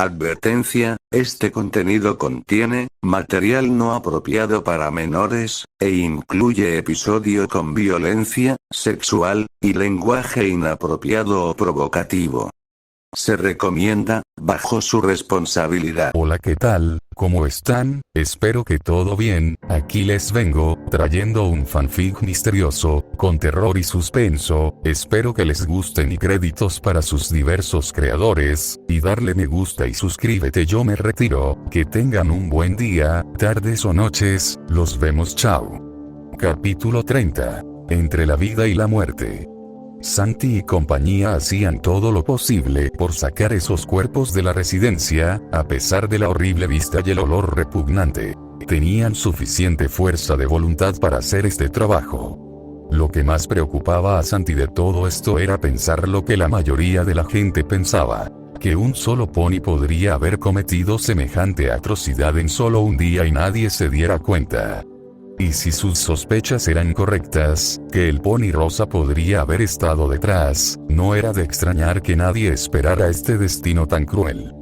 Advertencia, este contenido contiene material no apropiado para menores, e incluye episodio con violencia sexual y lenguaje inapropiado o provocativo. Se recomienda, bajo su responsabilidad. Hola, ¿qué tal? ¿Cómo están? Espero que todo bien. Aquí les vengo, trayendo un fanfic misterioso, con terror y suspenso. Espero que les gusten y créditos para sus diversos creadores, y darle me gusta y suscríbete. Yo me retiro, que tengan un buen día, tardes o noches, los vemos, chao. Capítulo 30. Entre la vida y la muerte. Santi y compañía hacían todo lo posible por sacar esos cuerpos de la residencia, a pesar de la horrible vista y el olor repugnante. Tenían suficiente fuerza de voluntad para hacer este trabajo. Lo que más preocupaba a Santi de todo esto era pensar lo que la mayoría de la gente pensaba: que un solo pony podría haber cometido semejante atrocidad en solo un día y nadie se diera cuenta. Y si sus sospechas eran correctas, que el pony rosa podría haber estado detrás, no era de extrañar que nadie esperara este destino tan cruel.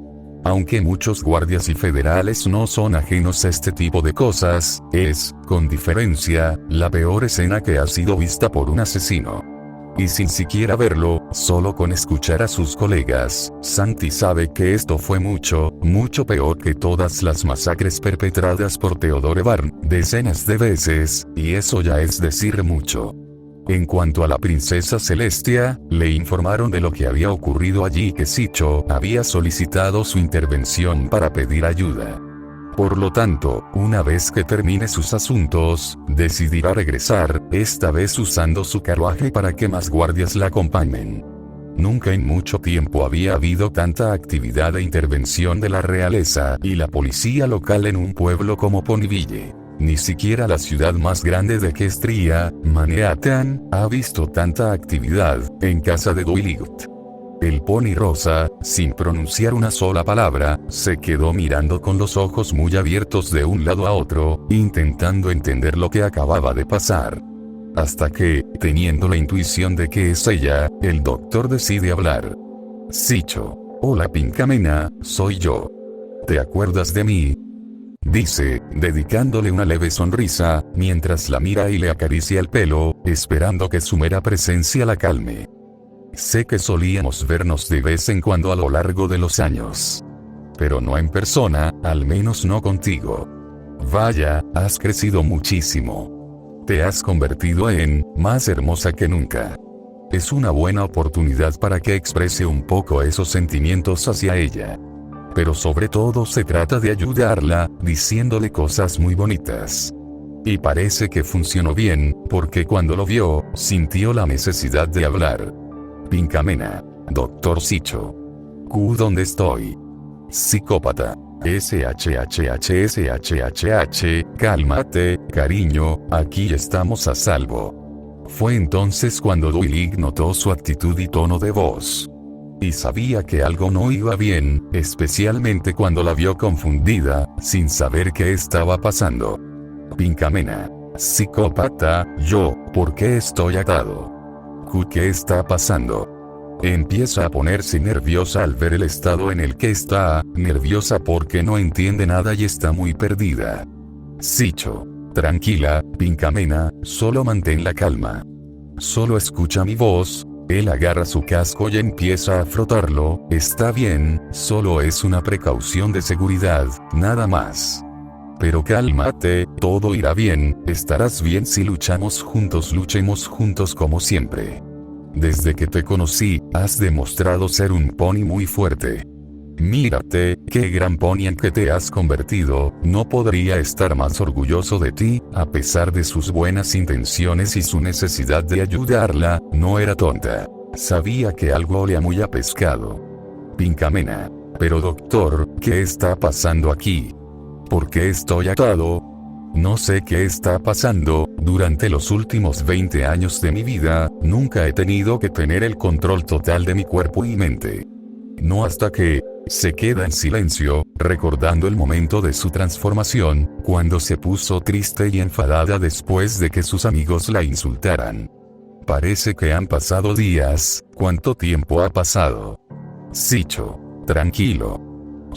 Aunque muchos guardias y federales no son ajenos a este tipo de cosas, es, con diferencia, la peor escena que ha sido vista por un asesino. Y sin siquiera verlo, solo con escuchar a sus colegas, Santi sabe que esto fue mucho, mucho peor que todas las masacres perpetradas por Theodore Barn, decenas de veces, y eso ya es decir mucho. En cuanto a la princesa Celestia, le informaron de lo que había ocurrido allí y que Sicho había solicitado su intervención para pedir ayuda. Por lo tanto, una vez que termine sus asuntos, decidirá regresar, esta vez usando su carruaje para que más guardias la acompañen. Nunca en mucho tiempo había habido tanta actividad e intervención de la realeza y la policía local en un pueblo como Ponyville. Ni siquiera la ciudad más grande de Equestria, Manhattan, ha visto tanta actividad en casa de Dwight. El pony rosa, sin pronunciar una sola palabra, se quedó mirando con los ojos muy abiertos de un lado a otro, intentando entender lo que acababa de pasar. Hasta que, teniendo la intuición de que es ella, el doctor decide hablar. Sicho. Hola Pinkamena, soy yo. ¿Te acuerdas de mí? Dice, dedicándole una leve sonrisa, mientras la mira y le acaricia el pelo, esperando que su mera presencia la calme. Sé que solíamos vernos de vez en cuando a lo largo de los años. Pero no en persona, al menos no contigo. Vaya, has crecido muchísimo. Te has convertido en más hermosa que nunca. Es una buena oportunidad para que exprese un poco esos sentimientos hacia ella. Pero sobre todo se trata de ayudarla, diciéndole cosas muy bonitas. Y parece que funcionó bien, porque cuando lo vio, sintió la necesidad de hablar. Pinkamena. Doctor Sicho. ¿Dónde estoy? Psicópata. SHHHSHHH, cálmate, cariño, aquí estamos a salvo. Fue entonces cuando Dwight notó su actitud y tono de voz. Y sabía que algo no iba bien, especialmente cuando la vio confundida, sin saber qué estaba pasando. Pinkamena. Psicópata, ¿por qué estoy atado? ¿Qué está pasando? Empieza a ponerse nerviosa al ver el estado en el que está, nerviosa porque no entiende nada y está muy perdida. Sicho. Tranquila, Pinkamena, solo mantén la calma. Solo escucha mi voz. Él agarra su casco y empieza a frotarlo. Está bien, solo es una precaución de seguridad, nada más. Pero cálmate, todo irá bien, estarás bien si luchamos juntos, luchemos juntos como siempre. Desde que te conocí, has demostrado ser un pony muy fuerte. Mírate, qué gran pony en que te has convertido, no podría estar más orgulloso de ti, a pesar de sus buenas intenciones y su necesidad de ayudarla, no era tonta. Sabía que algo olía muy a pescado. Pinkamena. Pero doctor, ¿qué está pasando aquí? ¿Por qué estoy atado? No sé qué está pasando, durante los últimos 20 años de mi vida, nunca he tenido que tener el control total de mi cuerpo y mente. No hasta que, se queda en silencio, recordando el momento de su transformación, cuando se puso triste y enfadada después de que sus amigos la insultaran. Parece que han pasado días, ¿cuánto tiempo ha pasado? Sicho. Tranquilo.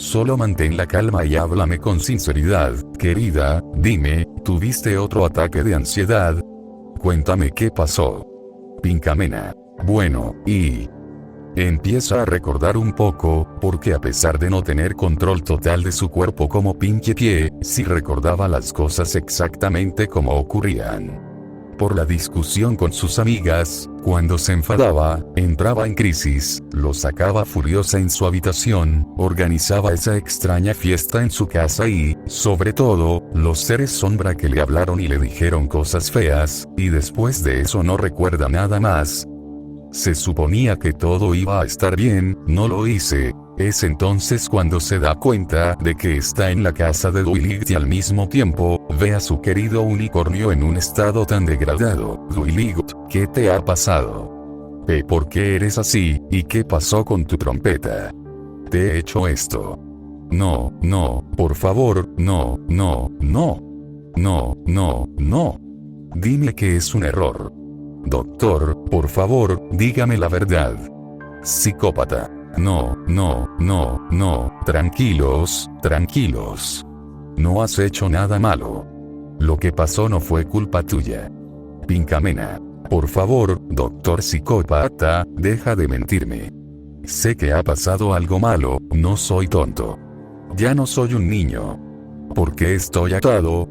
Solo mantén la calma y háblame con sinceridad, querida, dime, ¿tuviste otro ataque de ansiedad? Cuéntame qué pasó. Pinkamena. Bueno, y... empieza a recordar un poco, porque a pesar de no tener control total de su cuerpo como Pinkie Pie, sí recordaba las cosas exactamente como ocurrían. Por la discusión con sus amigas, cuando se enfadaba, entraba en crisis, lo sacaba furiosa en su habitación, organizaba esa extraña fiesta en su casa y, sobre todo, los seres sombra que le hablaron y le dijeron cosas feas, y después de eso no recuerda nada más. Se suponía que todo iba a estar bien, no lo hice. Es entonces cuando se da cuenta de que está en la casa de Dwight y al mismo tiempo, ve a su querido unicornio en un estado tan degradado. Dwight, ¿qué te ha pasado? ¿Por qué eres así? ¿Y qué pasó con tu trompeta? ¿Te he hecho esto? No, no, por favor, no, no, no. No, no, no. Dime que es un error. Doctor, por favor, dígame la verdad. Psicópata. No, no, no, no, tranquilos, tranquilos. No has hecho nada malo. Lo que pasó no fue culpa tuya. Pinkamena. Por favor, doctor psicópata, deja de mentirme. Sé que ha pasado algo malo, no soy tonto. Ya no soy un niño. ¿Por qué estoy atado?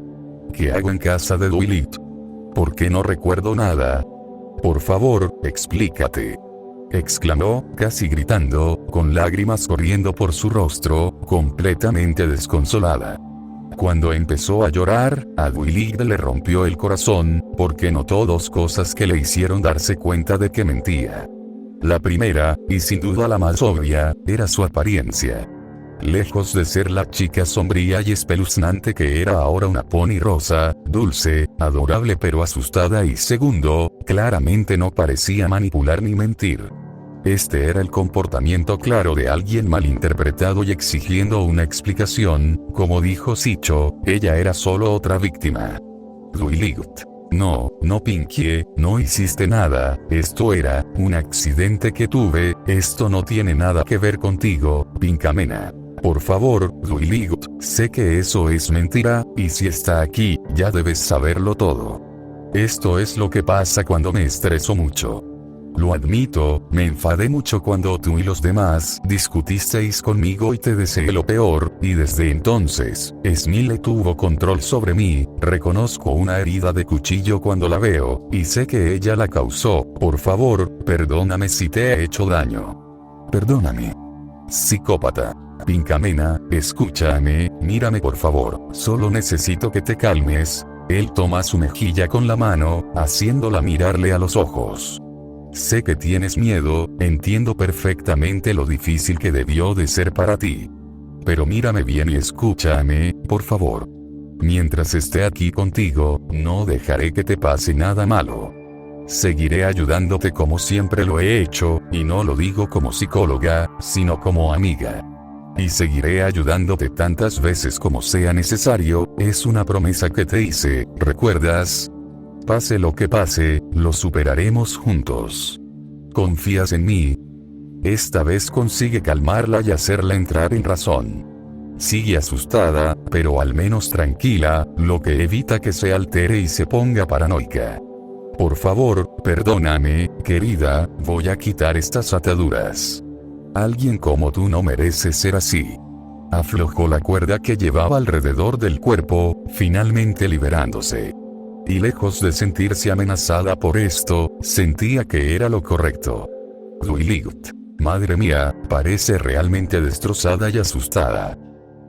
¿Qué hago en casa de Dwight? ¿Por qué no recuerdo nada? Por favor, explícate. Exclamó, casi gritando, con lágrimas corriendo por su rostro, completamente desconsolada. Cuando empezó a llorar, a Dwight le rompió el corazón, porque notó dos cosas que le hicieron darse cuenta de que mentía. La primera, y sin duda la más obvia, era su apariencia. Lejos de ser la chica sombría y espeluznante que era ahora una pony rosa, dulce, adorable pero asustada y segundo, claramente no parecía manipular ni mentir. Este era el comportamiento claro de alguien malinterpretado y exigiendo una explicación, como dijo Sicho, ella era solo otra víctima. Dwight. No, no Pinkie, no hiciste nada, esto era un accidente que tuve, esto no tiene nada que ver contigo, Pinkamena. Por favor, Dwight, sé que eso es mentira, y si está aquí, ya debes saberlo todo. Esto es lo que pasa cuando me estreso mucho. Lo admito, me enfadé mucho cuando tú y los demás discutisteis conmigo y te deseé lo peor, y desde entonces, Smile tuvo control sobre mí, reconozco una herida de cuchillo cuando la veo, y sé que ella la causó, por favor, perdóname si te he hecho daño. Perdóname. Psicópata. Pinkamena, escúchame, mírame por favor, solo necesito que te calmes. Él toma su mejilla con la mano, haciéndola mirarle a los ojos. Sé que tienes miedo, entiendo perfectamente lo difícil que debió de ser para ti. Pero mírame bien y escúchame, por favor. Mientras esté aquí contigo, no dejaré que te pase nada malo. Seguiré ayudándote como siempre lo he hecho, y no lo digo como psicóloga, sino como amiga. Y seguiré ayudándote tantas veces como sea necesario, es una promesa que te hice, ¿recuerdas? Pase lo que pase, lo superaremos juntos. ¿Confías en mí? Esta vez consigue calmarla y hacerla entrar en razón. Sigue asustada, pero al menos tranquila, lo que evita que se altere y se ponga paranoica. Por favor, perdóname, querida, voy a quitar estas ataduras. Alguien como tú no merece ser así. Aflojó la cuerda que llevaba alrededor del cuerpo, finalmente liberándose. Y lejos de sentirse amenazada por esto, sentía que era lo correcto. Dwight. Madre mía, parece realmente destrozada y asustada.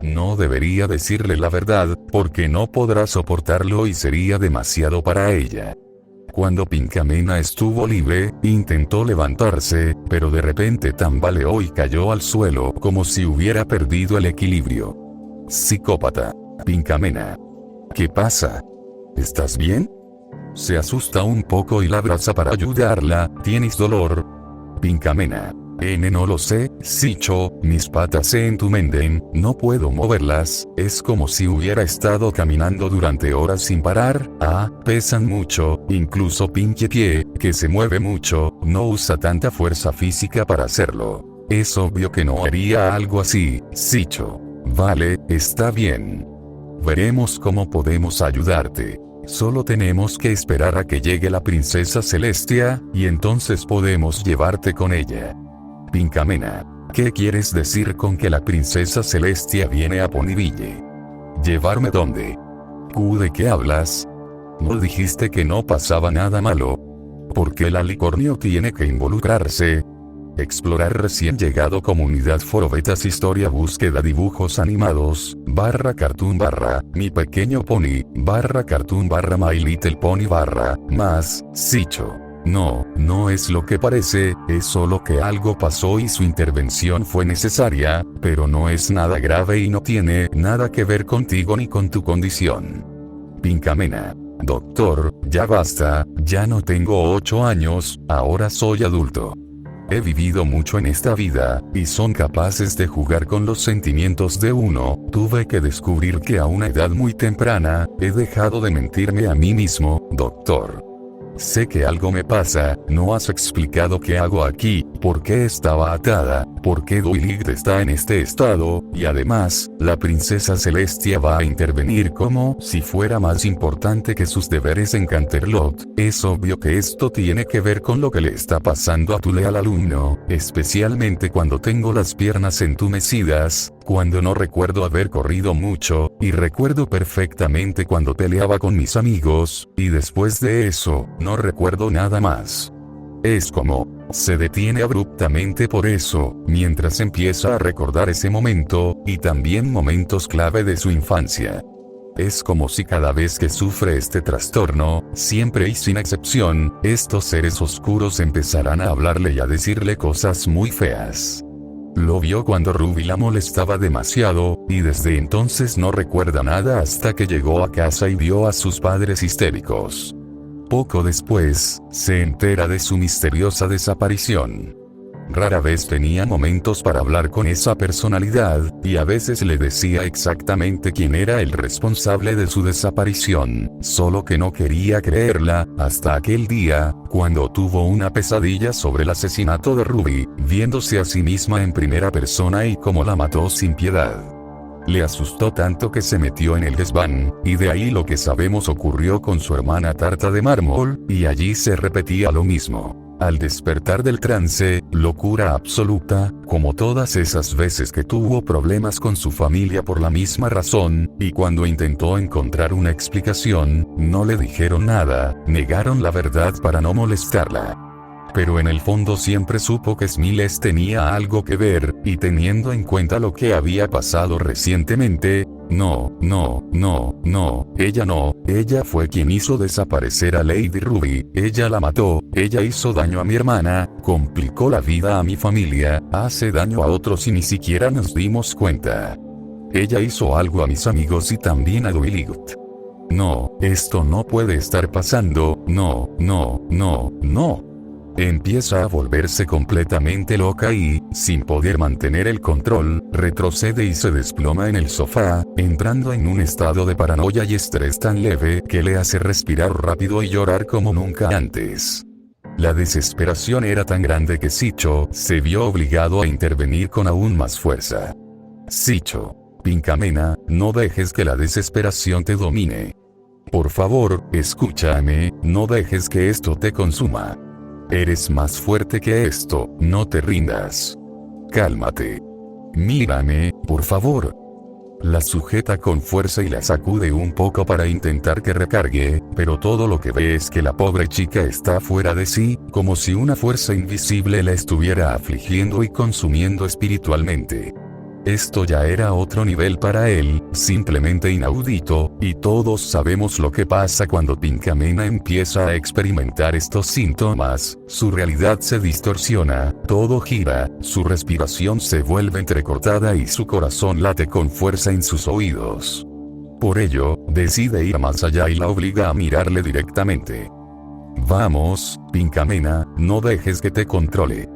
No debería decirle la verdad, porque no podrá soportarlo y sería demasiado para ella. Cuando Pinkamena estuvo libre, intentó levantarse, pero de repente tambaleó y cayó al suelo como si hubiera perdido el equilibrio. Psicópata. Pinkamena. ¿Qué pasa? ¿Estás bien? Se asusta un poco y la abraza para ayudarla. ¿Tienes dolor? Pinkamena. No lo sé, Sicho, mis patas se entumenden, no puedo moverlas, es como si hubiera estado caminando durante horas sin parar, pesan mucho, incluso Pinkie Pie, que se mueve mucho, no usa tanta fuerza física para hacerlo. Es obvio que no haría algo así, Sicho. Vale, está bien. Veremos cómo podemos ayudarte. Solo tenemos que esperar a que llegue la princesa Celestia, y entonces podemos llevarte con ella. Pinkamena. ¿Qué quieres decir con que la princesa Celestia viene a Ponyville? ¿Llevarme dónde? ¿De qué hablas? ¿No dijiste que no pasaba nada malo? ¿Por qué el alicornio tiene que involucrarse? Explorar recién llegado comunidad Forobetas historia búsqueda dibujos animados, /cartoon mi pequeño pony, /cartoon my little pony más, Sicho. No, no es lo que parece, es solo que algo pasó y su intervención fue necesaria, pero no es nada grave y no tiene nada que ver contigo ni con tu condición. Pinkamena. Doctor, ya basta, ya no tengo 8 años, ahora soy adulto. He vivido mucho en esta vida, y son capaces de jugar con los sentimientos de uno. Tuve que descubrir que a una edad muy temprana, he dejado de mentirme a mí mismo, doctor. Sé que algo me pasa, no has explicado qué hago aquí, por qué estaba atada, por qué Duiligd está en este estado, y además, la princesa Celestia va a intervenir como si fuera más importante que sus deberes en Canterlot. Es obvio que esto tiene que ver con lo que le está pasando a tu leal alumno, especialmente cuando tengo las piernas entumecidas, cuando no recuerdo haber corrido mucho, y recuerdo perfectamente cuando peleaba con mis amigos, y después de eso, no recuerdo nada más. Es como, se detiene abruptamente por eso, mientras empieza a recordar ese momento, y también momentos clave de su infancia. Es como si cada vez que sufre este trastorno, siempre y sin excepción, estos seres oscuros empezarán a hablarle y a decirle cosas muy feas. Lo vio cuando Ruby la molestaba demasiado, y desde entonces no recuerda nada hasta que llegó a casa y vio a sus padres histéricos. Poco después, se entera de su misteriosa desaparición. Rara vez tenía momentos para hablar con esa personalidad, y a veces le decía exactamente quién era el responsable de su desaparición, solo que no quería creerla, hasta aquel día, cuando tuvo una pesadilla sobre el asesinato de Ruby, viéndose a sí misma en primera persona y cómo la mató sin piedad. Le asustó tanto que se metió en el desván, y de ahí lo que sabemos ocurrió con su hermana Tarta de Mármol, y allí se repetía lo mismo. Al despertar del trance, locura absoluta, como todas esas veces que tuvo problemas con su familia por la misma razón, y cuando intentó encontrar una explicación, no le dijeron nada, negaron la verdad para no molestarla. Pero en el fondo siempre supo que Smiles tenía algo que ver, y teniendo en cuenta lo que había pasado recientemente, ella fue quien hizo desaparecer a Lady Ruby, ella la mató, ella hizo daño a mi hermana, complicó la vida a mi familia, hace daño a otros y ni siquiera nos dimos cuenta. Ella hizo algo a mis amigos y también a Duiligd. No, esto no puede estar pasando, no. Empieza a volverse completamente loca y, sin poder mantener el control, retrocede y se desploma en el sofá, entrando en un estado de paranoia y estrés tan leve que le hace respirar rápido y llorar como nunca antes. La desesperación era tan grande que Sicho se vio obligado a intervenir con aún más fuerza. Sicho. Pinkamena, no dejes que la desesperación te domine. Por favor, escúchame, no dejes que esto te consuma. Eres más fuerte que esto, no te rindas. Cálmate. Mírame, por favor. La sujeta con fuerza y la sacude un poco para intentar que recargue, pero todo lo que ve es que la pobre chica está fuera de sí, como si una fuerza invisible la estuviera afligiendo y consumiendo espiritualmente. Esto ya era otro nivel para él, simplemente inaudito, y todos sabemos lo que pasa cuando Pinkamena empieza a experimentar estos síntomas, su realidad se distorsiona, todo gira, su respiración se vuelve entrecortada y su corazón late con fuerza en sus oídos. Por ello, decide ir más allá y la obliga a mirarle directamente. Vamos, Pinkamena, no dejes que te controle.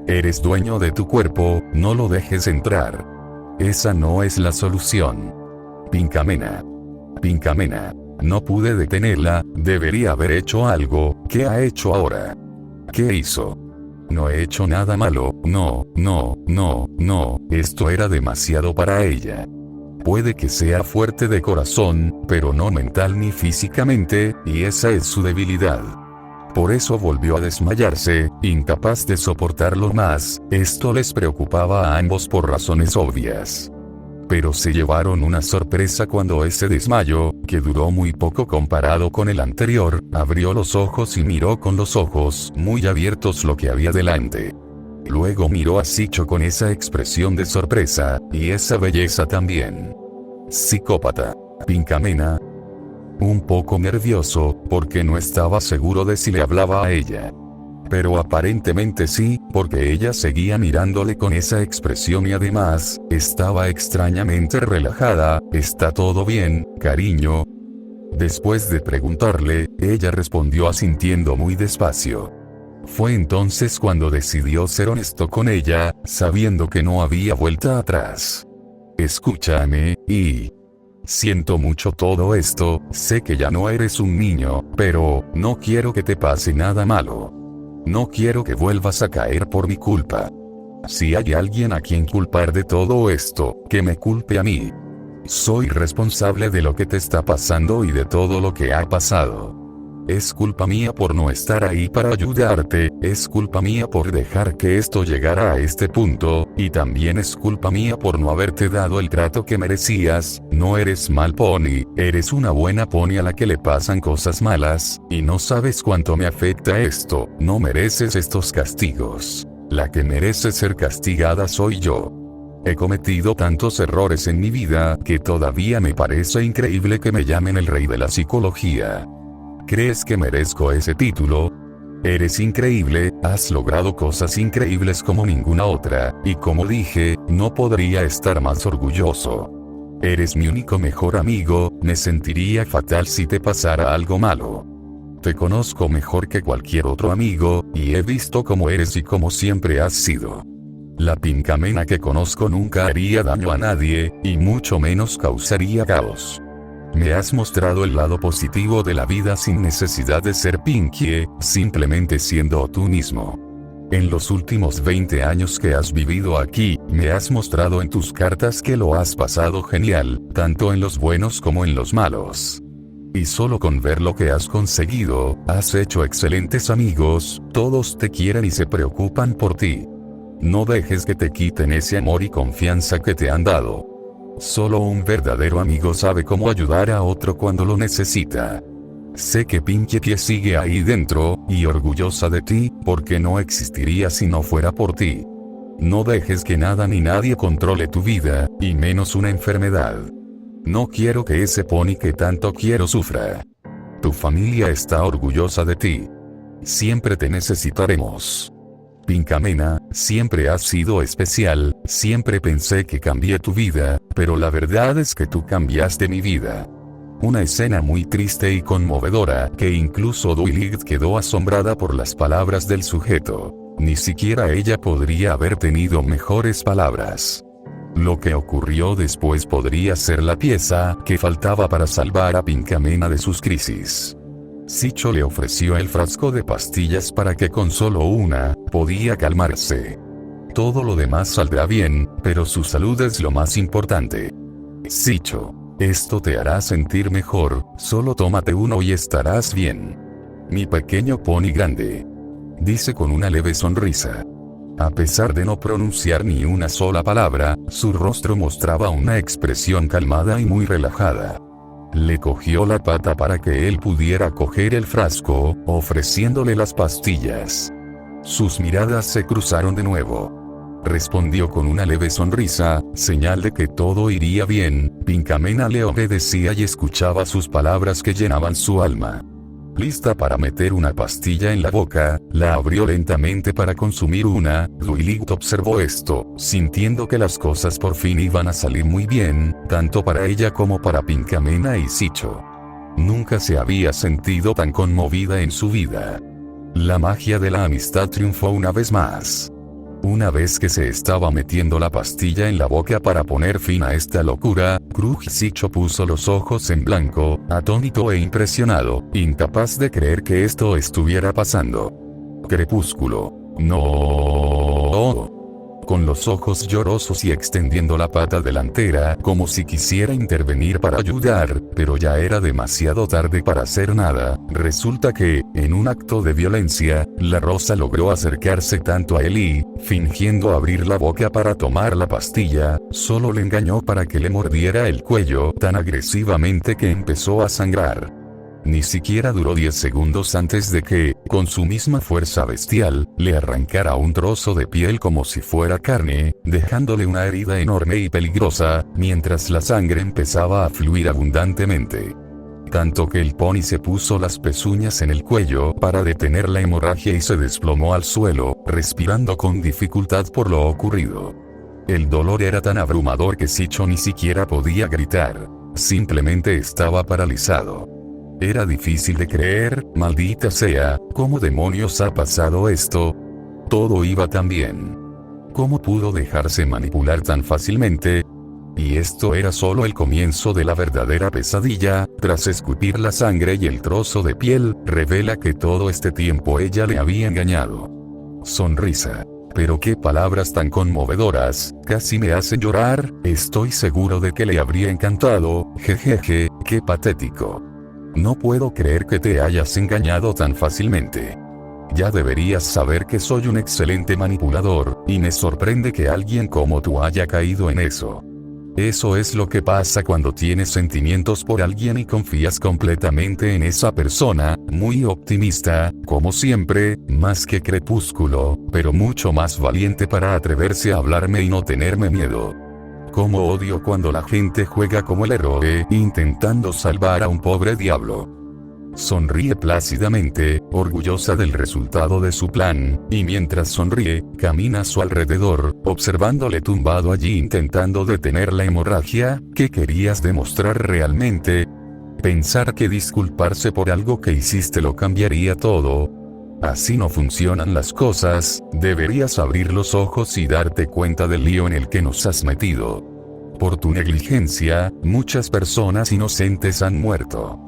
Eres dueño de tu cuerpo, no lo dejes entrar. Esa no es la solución. Pinkamena. No pude detenerla, debería haber hecho algo, ¿qué ha hecho ahora? ¿Qué hizo? no he hecho nada malo, no, esto era demasiado para ella. Puede que sea fuerte de corazón, pero no mental ni físicamente, y esa es su debilidad. Por eso volvió a desmayarse, incapaz de soportarlo más. Esto les preocupaba a ambos por razones obvias. Pero se llevaron una sorpresa cuando ese desmayo, que duró muy poco comparado con el anterior, abrió los ojos y miró con los ojos muy abiertos lo que había delante. Luego miró a Shicho con esa expresión de sorpresa, y esa belleza también. Psicópata. Pinkamena. Un poco nervioso, porque no estaba seguro de si le hablaba a ella. Pero aparentemente sí, porque ella seguía mirándole con esa expresión y además, estaba extrañamente relajada. ¿Está todo bien, cariño? Después de preguntarle, ella respondió asintiendo muy despacio. Fue entonces cuando decidió ser honesto con ella, sabiendo que no había vuelta atrás. Escúchame, y... siento mucho todo esto, sé que ya no eres un niño, pero no quiero que te pase nada malo. No quiero que vuelvas a caer por mi culpa. Si hay alguien a quien culpar de todo esto, que me culpe a mí. Soy responsable de lo que te está pasando y de todo lo que ha pasado. Es culpa mía por no estar ahí para ayudarte, es culpa mía por dejar que esto llegara a este punto, y también es culpa mía por no haberte dado el trato que merecías. No eres mal pony, eres una buena pony a la que le pasan cosas malas, y no sabes cuánto me afecta esto. No mereces estos castigos. La que merece ser castigada soy yo. He cometido tantos errores en mi vida que todavía me parece increíble que me llamen el rey de la psicología. ¿Crees que merezco ese título? Eres increíble, has logrado cosas increíbles como ninguna otra, y como dije, no podría estar más orgulloso. Eres mi único mejor amigo, me sentiría fatal si te pasara algo malo. Te conozco mejor que cualquier otro amigo, y he visto cómo eres y cómo siempre has sido. La Pinkamena que conozco nunca haría daño a nadie, y mucho menos causaría caos. Me has mostrado el lado positivo de la vida sin necesidad de ser Pinkie, simplemente siendo tú mismo. En los últimos 20 años que has vivido aquí, me has mostrado en tus cartas que lo has pasado genial, tanto en los buenos como en los malos. Y solo con ver lo que has conseguido, has hecho excelentes amigos, todos te quieren y se preocupan por ti. No dejes que te quiten ese amor y confianza que te han dado. Solo un verdadero amigo sabe cómo ayudar a otro cuando lo necesita. Sé que Pinkie sigue ahí dentro, y orgullosa de ti, porque no existiría si no fuera por ti. No dejes que nada ni nadie controle tu vida, y menos una enfermedad. No quiero que ese pony que tanto quiero sufra. Tu familia está orgullosa de ti. Siempre te necesitaremos. Pinkamena, siempre has sido especial, siempre pensé que cambié tu vida, pero la verdad es que tú cambiaste mi vida. Una escena muy triste y conmovedora, que incluso Dwight quedó asombrada por las palabras del sujeto. Ni siquiera ella podría haber tenido mejores palabras. Lo que ocurrió después podría ser la pieza que faltaba para salvar a Pinkamena de sus crisis. Shicho le ofreció el frasco de pastillas para que con solo una, podía calmarse. Todo lo demás saldrá bien, pero su salud es lo más importante. Shicho, esto te hará sentir mejor, solo tómate uno y estarás bien. Mi pequeño pony grande. Dice con una leve sonrisa. A pesar de no pronunciar ni una sola palabra, su rostro mostraba una expresión calmada y muy relajada. Le cogió la pata para que él pudiera coger el frasco, ofreciéndole las pastillas. Sus miradas se cruzaron de nuevo. Respondió con una leve sonrisa, señal de que todo iría bien. Pinkamena le obedecía y escuchaba sus palabras que llenaban su alma. Lista para meter una pastilla en la boca, la abrió lentamente para consumir una. Dwight observó esto, sintiendo que las cosas por fin iban a salir muy bien, tanto para ella como para Pinkamena y Shicho. Nunca se había sentido tan conmovida en su vida. La magia de la amistad triunfó una vez más. Una vez que se estaba metiendo la pastilla en la boca para poner fin a esta locura, Shicho puso los ojos en blanco, atónito e impresionado, incapaz de creer que esto estuviera pasando. Crepúsculo. No. Con los ojos llorosos y extendiendo la pata delantera, como si quisiera intervenir para ayudar, pero ya era demasiado tarde para hacer nada. Resulta que, en un acto de violencia, la rosa logró acercarse tanto a él y, fingiendo abrir la boca para tomar la pastilla, solo le engañó para que le mordiera el cuello tan agresivamente que empezó a sangrar. Ni siquiera duró 10 segundos antes de que, con su misma fuerza bestial, le arrancara un trozo de piel como si fuera carne, dejándole una herida enorme y peligrosa, mientras la sangre empezaba a fluir abundantemente. Tanto que el pony se puso las pezuñas en el cuello para detener la hemorragia y se desplomó al suelo, respirando con dificultad por lo ocurrido. El dolor era tan abrumador que Shicho ni siquiera podía gritar. Simplemente estaba paralizado. Era difícil de creer, maldita sea, ¿cómo demonios ha pasado esto? Todo iba tan bien. ¿Cómo pudo dejarse manipular tan fácilmente? Y esto era solo el comienzo de la verdadera pesadilla. Tras escupir la sangre y el trozo de piel, revela que todo este tiempo ella le había engañado. Sonrisa. Pero qué palabras tan conmovedoras, casi me hacen llorar. Estoy seguro de que le habría encantado. Jejeje, qué patético. No puedo creer que te hayas engañado tan fácilmente. Ya deberías saber que soy un excelente manipulador, y me sorprende que alguien como tú haya caído en eso. Eso es lo que pasa cuando tienes sentimientos por alguien y confías completamente en esa persona, muy optimista, como siempre, más que Crepúsculo, pero mucho más valiente para atreverse a hablarme y no tenerme miedo. Cómo odio cuando la gente juega como el héroe, intentando salvar a un pobre diablo. Sonríe plácidamente, orgullosa del resultado de su plan, y mientras sonríe, camina a su alrededor, observándole tumbado allí intentando detener la hemorragia. ¿Qué querías demostrar realmente? ¿Pensar que disculparse por algo que hiciste lo cambiaría todo? Así no funcionan las cosas. Deberías abrir los ojos y darte cuenta del lío en el que nos has metido. Por tu negligencia, muchas personas inocentes han muerto.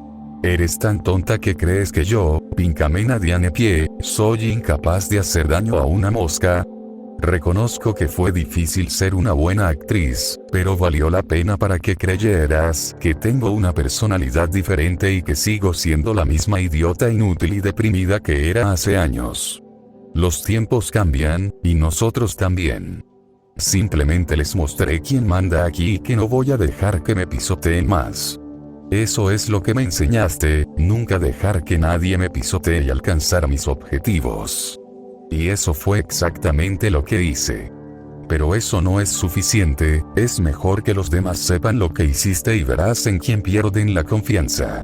Eres tan tonta que crees que yo, Pinkamena Dianepie, soy incapaz de hacer daño a una mosca. Reconozco que fue difícil ser una buena actriz, pero valió la pena para que creyeras que tengo una personalidad diferente y que sigo siendo la misma idiota inútil y deprimida que era hace años. Los tiempos cambian, y nosotros también. Simplemente les mostré quién manda aquí y que no voy a dejar que me pisoteen más. Eso es lo que me enseñaste, nunca dejar que nadie me pisotee y alcanzar mis objetivos. Y eso fue exactamente lo que hice. Pero eso no es suficiente, es mejor que los demás sepan lo que hiciste y verás en quién pierden la confianza.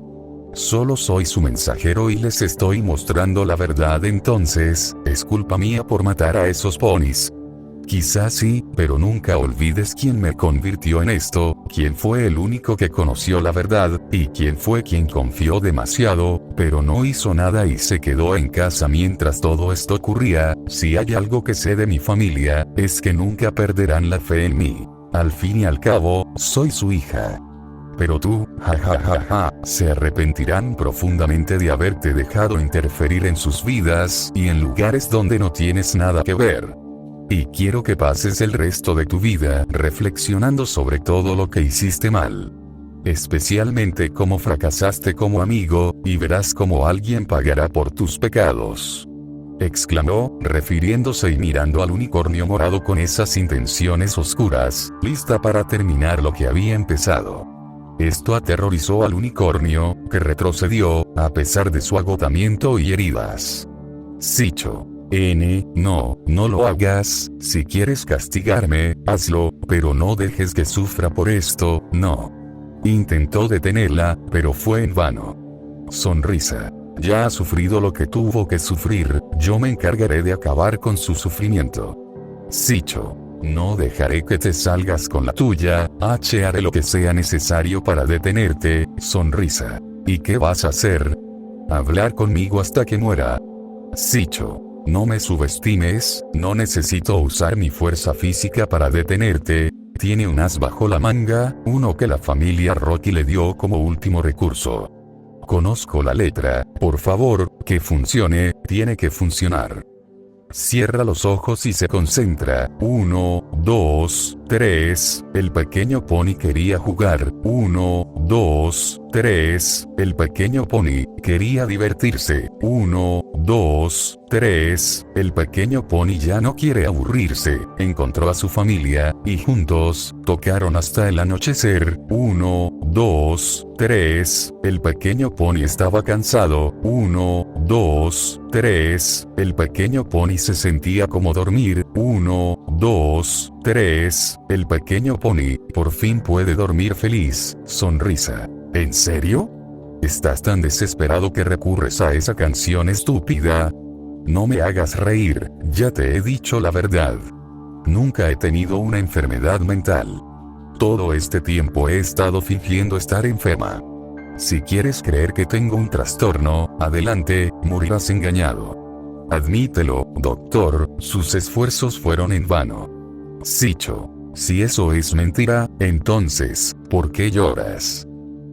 Solo soy su mensajero y les estoy mostrando la verdad. Entonces, es culpa mía por matar a esos ponis. Quizás sí, pero nunca olvides quién me convirtió en esto, quién fue el único que conoció la verdad, y quién fue quien confió demasiado, pero no hizo nada y se quedó en casa mientras todo esto ocurría. Si hay algo que sé de mi familia, es que nunca perderán la fe en mí. Al fin y al cabo, soy su hija. Pero tú, se arrepentirán profundamente de haberte dejado interferir en sus vidas, y en lugares donde no tienes nada que ver. Y quiero que pases el resto de tu vida reflexionando sobre todo lo que hiciste mal. Especialmente cómo fracasaste como amigo, y verás cómo alguien pagará por tus pecados. Exclamó, refiriéndose y mirando al unicornio morado con esas intenciones oscuras, lista para terminar lo que había empezado. Esto aterrorizó al unicornio, que retrocedió, a pesar de su agotamiento y heridas. Shicho. No lo hagas. Si quieres castigarme, hazlo, pero no dejes que sufra por esto, no. Intentó detenerla, pero fue en vano. Sonrisa. Ya ha sufrido lo que tuvo que sufrir, yo me encargaré de acabar con su sufrimiento. Shicho. No dejaré que te salgas con la tuya, haré lo que sea necesario para detenerte. Sonrisa. ¿Y qué vas a hacer? Hablar conmigo hasta que muera. Shicho. No me subestimes, no necesito usar mi fuerza física para detenerte. Tiene un as bajo la manga, uno que la familia Rocky le dio como último recurso. Conozco la letra, por favor, que funcione, tiene que funcionar. Cierra los ojos y se concentra. 1, 2, 3. El pequeño pony quería jugar. 1, 2, 3. El pequeño pony quería divertirse. 1, 2, 3. El pequeño pony ya no quiere aburrirse. Encontró a su familia, y juntos tocaron hasta el anochecer. 1, 2, 3. El pequeño pony estaba cansado. 1, 2, 3. El pequeño pony se sentía como dormir. 1, 2, 3. El pequeño pony por fin puede dormir feliz. Sonrisa. ¿En serio? ¿Estás tan desesperado que recurres a esa canción estúpida? No me hagas reír, ya te he dicho la verdad. Nunca he tenido una enfermedad mental. Todo este tiempo he estado fingiendo estar enferma. Si quieres creer que tengo un trastorno, adelante, morirás engañado. Admítelo, doctor, sus esfuerzos fueron en vano. Sicho, si eso es mentira, entonces, ¿por qué lloras?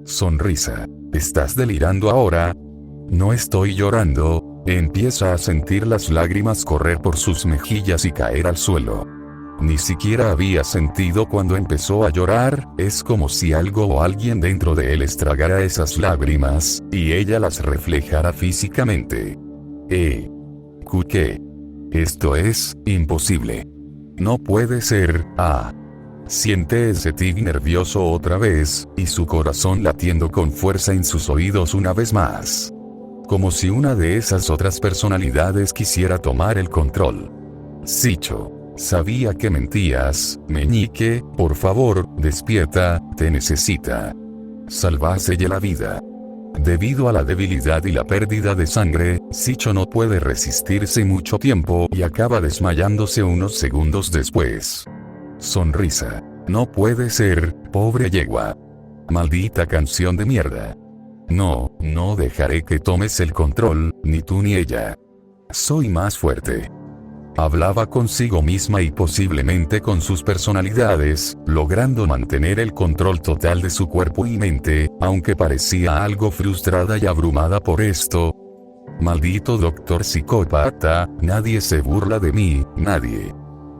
Sonrisa. ¿Estás delirando ahora? No estoy llorando. Empieza a sentir las lágrimas correr por sus mejillas y caer al suelo. Ni siquiera había sentido cuando empezó a llorar, es como si algo o alguien dentro de él estragara esas lágrimas, y ella las reflejara físicamente. ¿Qué? Esto es imposible. No puede ser. Siente ese tic nervioso otra vez, y su corazón latiendo con fuerza en sus oídos una vez más. Como si una de esas otras personalidades quisiera tomar el control. Sicho. Sabía que mentías, meñique, por favor, despierta, te necesita. Salvásele la vida. Debido a la debilidad y la pérdida de sangre, Sicho no puede resistirse mucho tiempo y acaba desmayándose unos segundos después. Sonrisa. No puede ser, pobre yegua. Maldita canción de mierda. No dejaré que tomes el control, ni tú ni ella. Soy más fuerte. Hablaba consigo misma y posiblemente con sus personalidades, logrando mantener el control total de su cuerpo y mente, aunque parecía algo frustrada y abrumada por esto. Maldito doctor psicópata, nadie se burla de mí, nadie.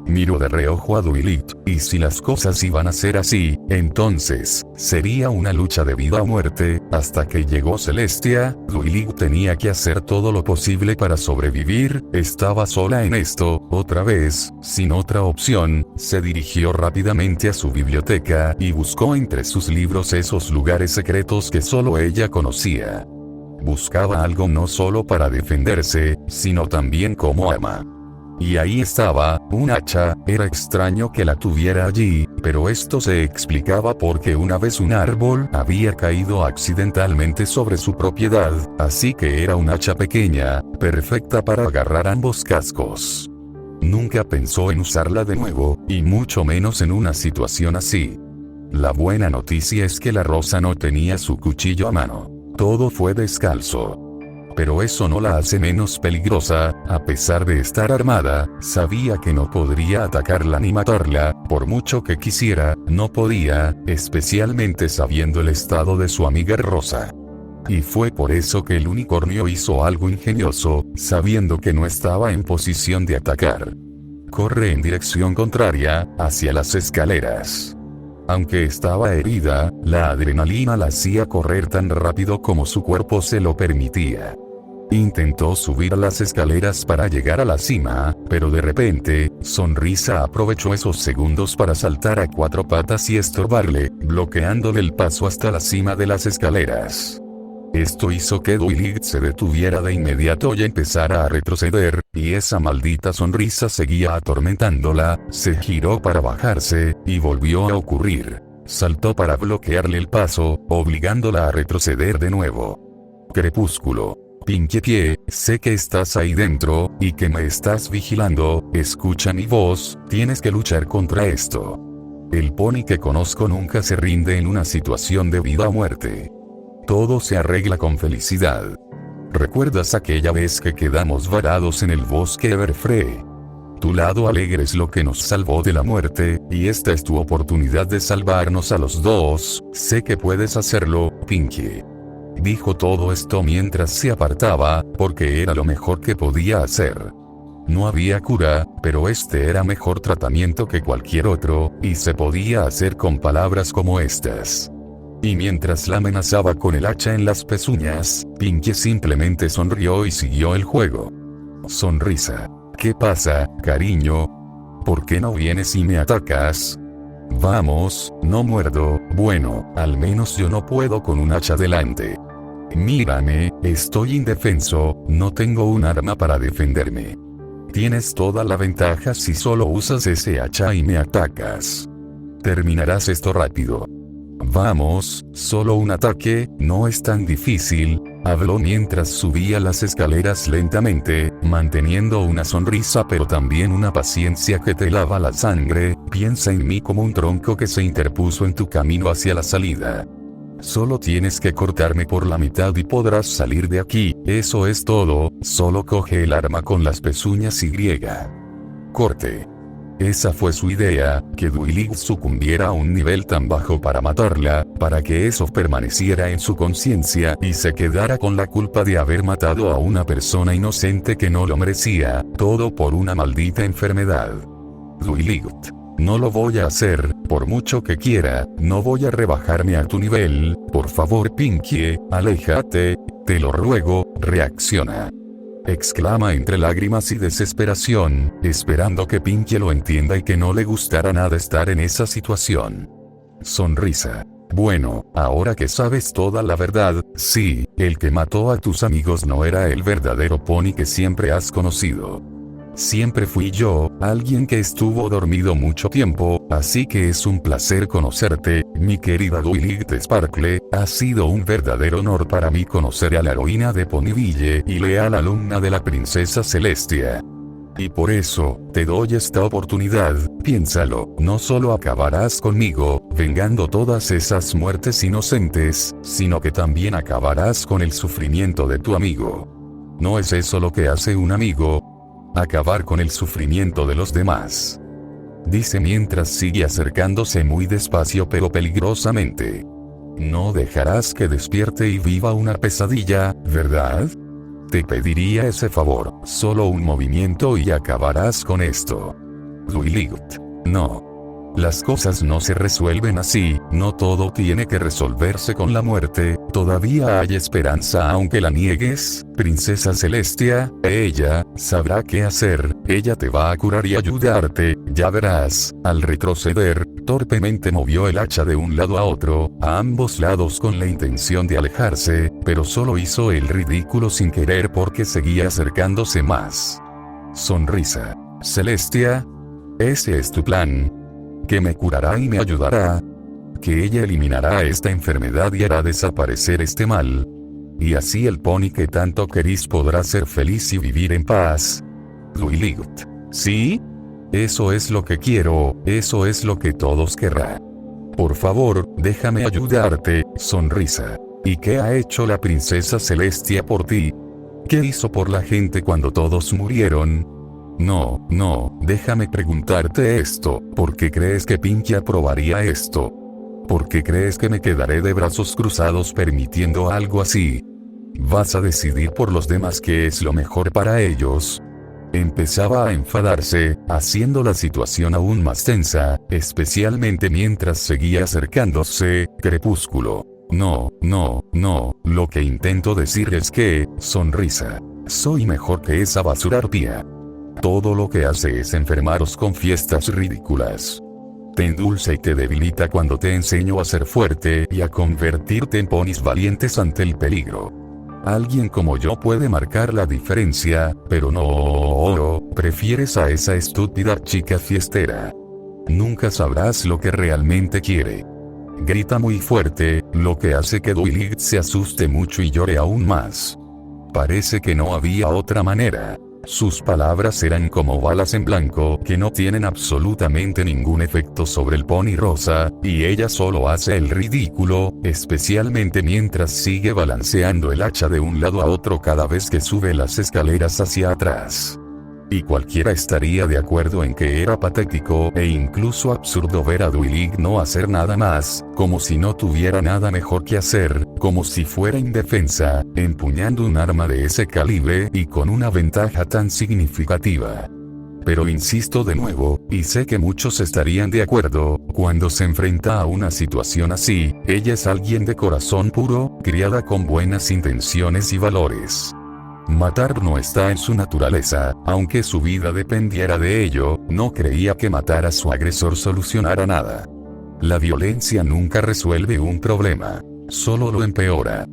Miró de reojo a Dwight, y si las cosas iban a ser así, entonces, sería una lucha de vida o muerte, hasta que llegó Celestia. Dwight tenía que hacer todo lo posible para sobrevivir, estaba sola en esto, otra vez, sin otra opción, se dirigió rápidamente a su biblioteca, y buscó entre sus libros esos lugares secretos que solo ella conocía. Buscaba algo no solo para defenderse, sino también como arma. Y ahí estaba, un hacha. Era extraño que la tuviera allí, pero esto se explicaba porque una vez un árbol había caído accidentalmente sobre su propiedad, así que era un hacha pequeña, perfecta para agarrar ambos cascos. Nunca pensó en usarla de nuevo, y mucho menos en una situación así. La buena noticia es que la rosa no tenía su cuchillo a mano. Todo fue descalzo. Pero eso no la hace menos peligrosa. A pesar de estar armada, sabía que no podría atacarla ni matarla, por mucho que quisiera, no podía, especialmente sabiendo el estado de su amiga Rosa. Y fue por eso que el unicornio hizo algo ingenioso, sabiendo que no estaba en posición de atacar. Corre en dirección contraria, hacia las escaleras. Aunque estaba herida, la adrenalina la hacía correr tan rápido como su cuerpo se lo permitía. Intentó subir a las escaleras para llegar a la cima, pero de repente, Sonrisa aprovechó esos segundos para saltar a cuatro patas y estorbarle, bloqueándole el paso hasta la cima de las escaleras. Esto hizo que Dwight se detuviera de inmediato y empezara a retroceder, y esa maldita sonrisa seguía atormentándola. Se giró para bajarse, y volvió a ocurrir. Saltó para bloquearle el paso, obligándola a retroceder de nuevo. Crepúsculo. Pinche pie, sé que estás ahí dentro, y que me estás vigilando, escucha mi voz, tienes que luchar contra esto. El pony que conozco nunca se rinde en una situación de vida o muerte. Todo se arregla con felicidad. ¿Recuerdas aquella vez que quedamos varados en el bosque Everfree? Tu lado alegre es lo que nos salvó de la muerte, y esta es tu oportunidad de salvarnos a los dos. Sé que puedes hacerlo, Pinky. Dijo todo esto mientras se apartaba, porque era lo mejor que podía hacer. No había cura, pero este era mejor tratamiento que cualquier otro, y se podía hacer con palabras como estas. Y mientras la amenazaba con el hacha en las pezuñas, Pinkie simplemente sonrió y siguió el juego. Sonrisa. ¿Qué pasa, cariño? ¿Por qué no vienes y me atacas? Vamos, no muerdo. Bueno, al menos yo no puedo con un hacha delante. Mírame, estoy indefenso, no tengo un arma para defenderme. Tienes toda la ventaja si solo usas ese hacha y me atacas. Terminarás esto rápido. Vamos, solo un ataque, no es tan difícil, habló mientras subía las escaleras lentamente, manteniendo una sonrisa pero también una paciencia que te lava la sangre. Piensa en mí como un tronco que se interpuso en tu camino hacia la salida. Solo tienes que cortarme por la mitad y podrás salir de aquí, eso es todo, solo coge el arma con las pezuñas y griega. Corte. Esa fue su idea, que Dwight sucumbiera a un nivel tan bajo para matarla, para que eso permaneciera en su conciencia y se quedara con la culpa de haber matado a una persona inocente que no lo merecía, todo por una maldita enfermedad. Dwight. No lo voy a hacer, por mucho que quiera, no voy a rebajarme a tu nivel, por favor Pinkie, aléjate, te lo ruego, reacciona. Exclama entre lágrimas y desesperación, esperando que Pinkie lo entienda y que no le gustara nada estar en esa situación. Sonrisa. Bueno, ahora que sabes toda la verdad, sí, el que mató a tus amigos no era el verdadero Pony que siempre has conocido. Siempre fui yo, alguien que estuvo dormido mucho tiempo, así que es un placer conocerte, mi querida Dwight Sparkle, ha sido un verdadero honor para mí conocer a la heroína de Ponyville y leal alumna de la princesa Celestia. Y por eso, te doy esta oportunidad, piénsalo, no solo acabarás conmigo, vengando todas esas muertes inocentes, sino que también acabarás con el sufrimiento de tu amigo. ¿No es eso lo que hace un amigo? Acabar con el sufrimiento de los demás. Dice mientras sigue acercándose muy despacio pero peligrosamente. No dejarás que despierte y viva una pesadilla, ¿verdad? Te pediría ese favor, solo un movimiento y acabarás con esto. Dwight. No. Las cosas no se resuelven así, no todo tiene que resolverse con la muerte, todavía hay esperanza aunque la niegues, princesa Celestia, ella sabrá qué hacer, ella te va a curar y ayudarte, ya verás. Al retroceder, torpemente movió el hacha de un lado a otro, a ambos lados con la intención de alejarse, pero solo hizo el ridículo sin querer porque seguía acercándose más. Sonrisa. Celestia. Ese es tu plan. Que me curará y me ayudará. Que ella eliminará esta enfermedad y hará desaparecer este mal. Y así el pony que tanto querís podrá ser feliz y vivir en paz. Dwight. ¿Sí? Eso es lo que quiero, eso es lo que todos querrán. Por favor, déjame ayudarte, sonrisa. ¿Y qué ha hecho la princesa Celestia por ti? ¿Qué hizo por la gente cuando todos murieron? No, déjame preguntarte esto, ¿por qué crees que Pinkie aprobaría esto? ¿Por qué crees que me quedaré de brazos cruzados permitiendo algo así? ¿Vas a decidir por los demás qué es lo mejor para ellos? Empezaba a enfadarse, haciendo la situación aún más tensa, especialmente mientras seguía acercándose, Crepúsculo. No, lo que intento decir es que, sonrisa. Soy mejor que esa basura arpía. Todo lo que hace es enfermaros con fiestas ridículas. Te endulza y te debilita cuando te enseño a ser fuerte y a convertirte en ponis valientes ante el peligro. Alguien como yo puede marcar la diferencia, pero no, prefieres a esa estúpida chica fiestera. Nunca sabrás lo que realmente quiere. Grita muy fuerte, lo que hace que Dwight se asuste mucho y llore aún más. Parece que no había otra manera. Sus palabras eran como balas en blanco que no tienen absolutamente ningún efecto sobre el pony rosa, y ella solo hace el ridículo, especialmente mientras sigue balanceando el hacha de un lado a otro cada vez que sube las escaleras hacia atrás. y cualquiera estaría de acuerdo en que era patético e incluso absurdo ver a Dwilig no hacer nada más, como si no tuviera nada mejor que hacer, como si fuera indefensa, empuñando un arma de ese calibre y con una ventaja tan significativa. Pero insisto de nuevo, y sé que muchos estarían de acuerdo, cuando se enfrenta a una situación así, ella es alguien de corazón puro, criada con buenas intenciones y valores. Matar no está en su naturaleza, aunque su vida dependiera de ello, no creía que matar a su agresor solucionara nada. La violencia nunca resuelve un problema, solo lo empeora.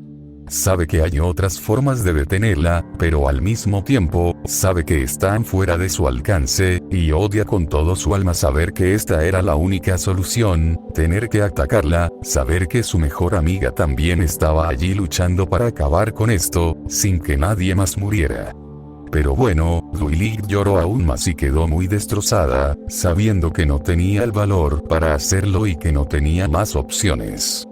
Sabe que hay otras formas de detenerla, pero al mismo tiempo, sabe que están fuera de su alcance, y odia con todo su alma saber que esta era la única solución, tener que atacarla, saber que su mejor amiga también estaba allí luchando para acabar con esto, sin que nadie más muriera. Pero bueno, Dwilig lloró aún más y quedó muy destrozada, sabiendo que no tenía el valor para hacerlo y que no tenía más opciones.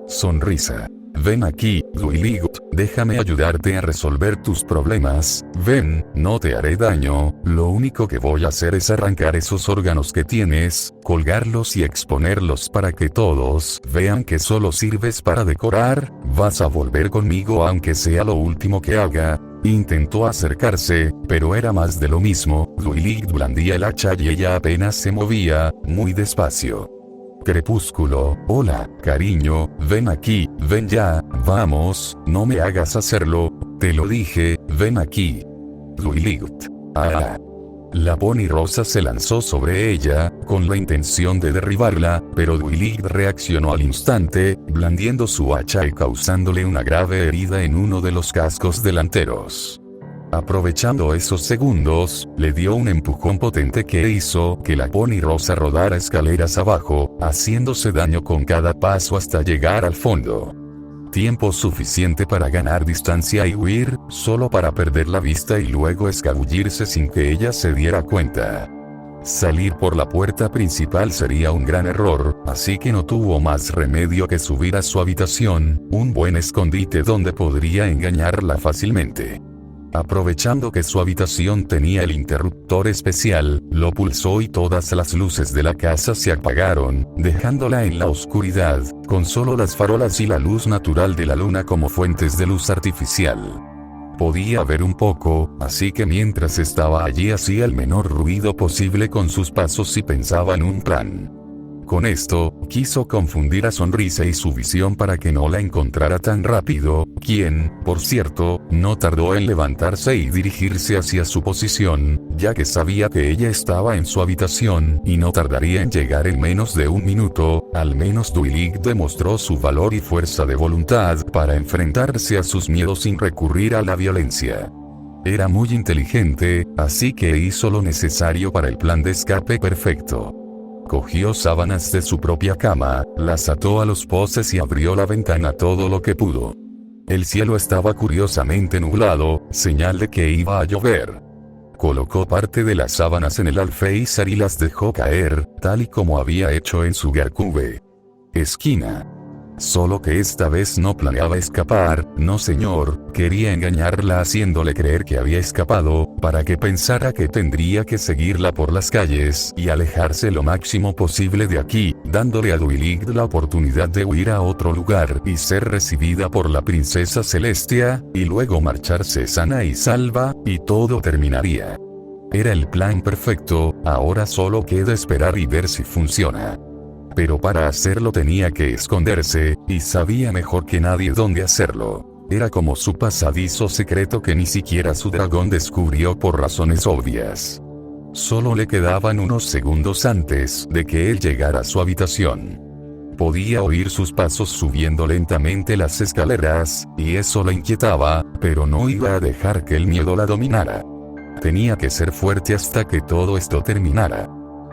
Sonrisa. Ven aquí, Dwilig, déjame ayudarte a resolver tus problemas, ven, no te haré daño, lo único que voy a hacer es arrancar esos órganos que tienes, colgarlos y exponerlos para que todos vean que solo sirves para decorar, vas a volver conmigo aunque sea lo último que haga. Intentó acercarse, pero era más de lo mismo, Dwilig blandía el hacha y ella apenas se movía, muy despacio. Crepúsculo, hola, cariño, ven aquí, ven ya, vamos, no me hagas hacerlo, te lo dije, ven aquí. Dwilig. Ah. La poni rosa se lanzó sobre ella, con la intención de derribarla, pero Dwilig reaccionó al instante, blandiendo su hacha y causándole una grave herida en uno de los cascos delanteros. Aprovechando esos segundos, le dio un empujón potente que hizo que la poni rosa rodara escaleras abajo, haciéndose daño con cada paso hasta llegar al fondo. Tiempo suficiente para ganar distancia y huir, solo para perder la vista y luego escabullirse sin que ella se diera cuenta. Salir por la puerta principal sería un gran error, así que no tuvo más remedio que subir a su habitación, un buen escondite donde podría engañarla fácilmente. Aprovechando que su habitación tenía el interruptor especial, lo pulsó y todas las luces de la casa se apagaron, dejándola en la oscuridad, con solo las farolas y la luz natural de la luna como fuentes de luz artificial. Podía ver un poco, así que mientras estaba allí hacía el menor ruido posible con sus pasos y pensaba en un plan. Con esto, quiso confundir a Sonrisa y su visión para que no la encontrara tan rápido, quien, por cierto, no tardó en levantarse y dirigirse hacia su posición, ya que sabía que ella estaba en su habitación y no tardaría en llegar en menos de un minuto. Al menos Dwilig demostró su valor y fuerza de voluntad para enfrentarse a sus miedos sin recurrir a la violencia. Era muy inteligente, así que hizo lo necesario para el plan de escape perfecto. Cogió sábanas de su propia cama, las ató a los postes y abrió la ventana todo lo que pudo. El cielo estaba curiosamente nublado, señal de que iba a llover. Colocó parte de las sábanas en el alféizar y las dejó caer, tal y como había hecho en su Garcube. Esquina. Solo que esta vez no planeaba escapar, no señor, quería engañarla haciéndole creer que había escapado, para que pensara que tendría que seguirla por las calles y alejarse lo máximo posible de aquí, dándole a Dwilig la oportunidad de huir a otro lugar y ser recibida por la princesa Celestia, y luego marcharse sana y salva, y todo terminaría. Era el plan perfecto, ahora solo queda esperar y ver si funciona. Pero para hacerlo tenía que esconderse, y sabía mejor que nadie dónde hacerlo. Era como su pasadizo secreto que ni siquiera su dragón descubrió por razones obvias. Solo le quedaban unos segundos antes de que él llegara a su habitación. Podía oír sus pasos subiendo lentamente las escaleras, y eso la inquietaba, pero no iba a dejar que el miedo la dominara. Tenía que ser fuerte hasta que todo esto terminara.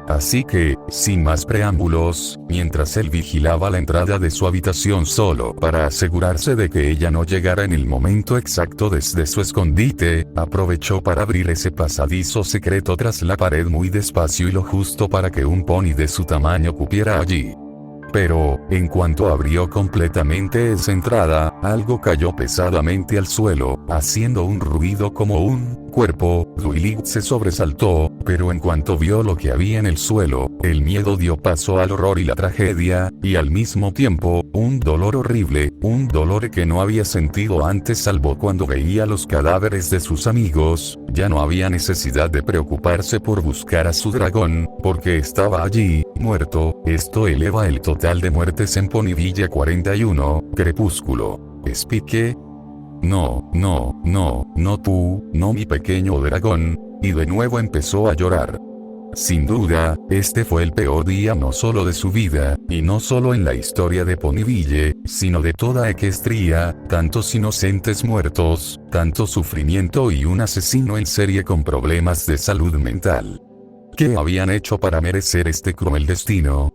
Así que, sin más preámbulos, mientras él vigilaba la entrada de su habitación solo para asegurarse de que ella no llegara en el momento exacto desde su escondite, aprovechó para abrir ese pasadizo secreto tras la pared muy despacio y lo justo para que un pony de su tamaño cupiera allí. Pero, en cuanto abrió completamente esa entrada, Algo cayó pesadamente al suelo, haciendo un ruido como un cuerpo. Duilig se sobresaltó, pero en cuanto vio lo que había en el suelo, el miedo dio paso al horror y la tragedia, y al mismo tiempo, un dolor horrible, un dolor que no había sentido antes salvo cuando veía los cadáveres de sus amigos. Ya no había necesidad de preocuparse por buscar a su dragón, porque estaba allí, muerto. Esto eleva el total de muertes en Ponyville 41, Crepúsculo. ¿Spike? No, no, no, no tú, no mi pequeño dragón. Y de nuevo empezó a llorar. Sin duda, este fue el peor día no solo de su vida, y no solo en la historia de Ponyville, sino de toda Equestria, tantos inocentes muertos, tanto sufrimiento y un asesino en serie con problemas de salud mental. ¿Qué habían hecho para merecer este cruel destino?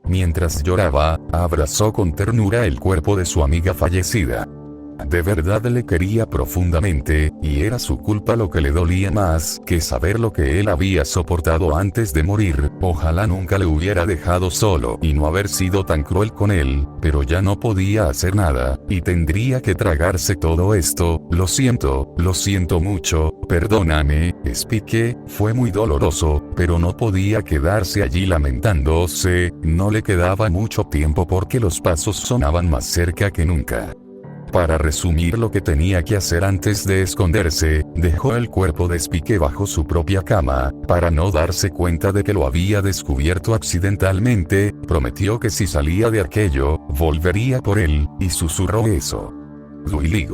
Mientras lloraba, abrazó con ternura el cuerpo de su amiga fallecida. De verdad le quería profundamente, y era su culpa lo que le dolía más que saber lo que él había soportado antes de morir. Ojalá nunca le hubiera dejado solo y no haber sido tan cruel con él, pero ya no podía hacer nada, y tendría que tragarse todo esto. Lo siento mucho, perdóname, Spike, fue muy doloroso, pero no podía quedarse allí lamentándose. No le quedaba mucho tiempo porque los pasos sonaban más cerca que nunca. Para resumir lo que tenía que hacer antes de esconderse, dejó el cuerpo de Spike bajo su propia cama, para no darse cuenta de que lo había descubierto accidentalmente. Prometió que si salía de aquello, volvería por él, y susurró eso. Duilig,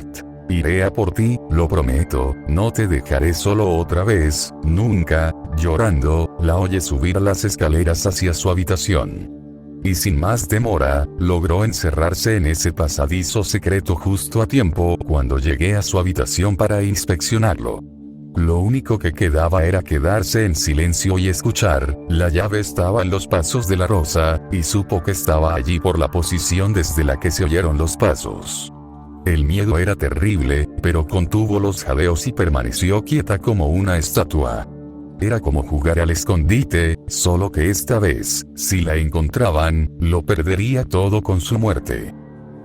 iré a por ti, lo prometo, no te dejaré solo otra vez, nunca. Llorando, la oye subir las escaleras hacia su habitación. Y sin más demora, logró encerrarse en ese pasadizo secreto justo a tiempo cuando llegué a su habitación para inspeccionarlo. Lo único que quedaba era quedarse en silencio y escuchar. La llave estaba en los pasos de la rosa, y supo que estaba allí por la posición desde la que se oyeron los pasos. El miedo era terrible, pero contuvo los jadeos y permaneció quieta como una estatua. Era como jugar al escondite, solo que esta vez, si la encontraban, lo perdería todo con su muerte.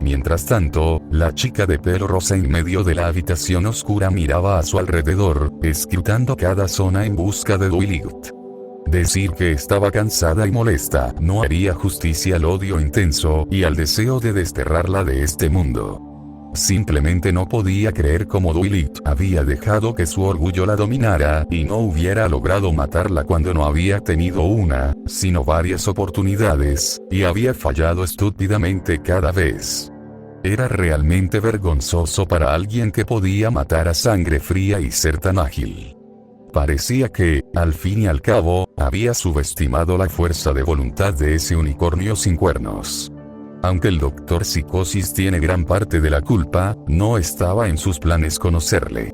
Mientras tanto, la chica de pelo rosa en medio de la habitación oscura miraba a su alrededor, escrutando cada zona en busca de Duilig. Decir que estaba cansada y molesta no haría justicia al odio intenso y al deseo de desterrarla de este mundo. Simplemente no podía creer cómo Duilig había dejado que su orgullo la dominara y no hubiera logrado matarla cuando no había tenido una, sino varias oportunidades, y había fallado estúpidamente cada vez. Era realmente vergonzoso para alguien que podía matar a sangre fría y ser tan ágil. Parecía que, al fin y al cabo, había subestimado la fuerza de voluntad de ese unicornio sin cuernos. Aunque el Dr. Psicosis tiene gran parte de la culpa, no estaba en sus planes conocerle.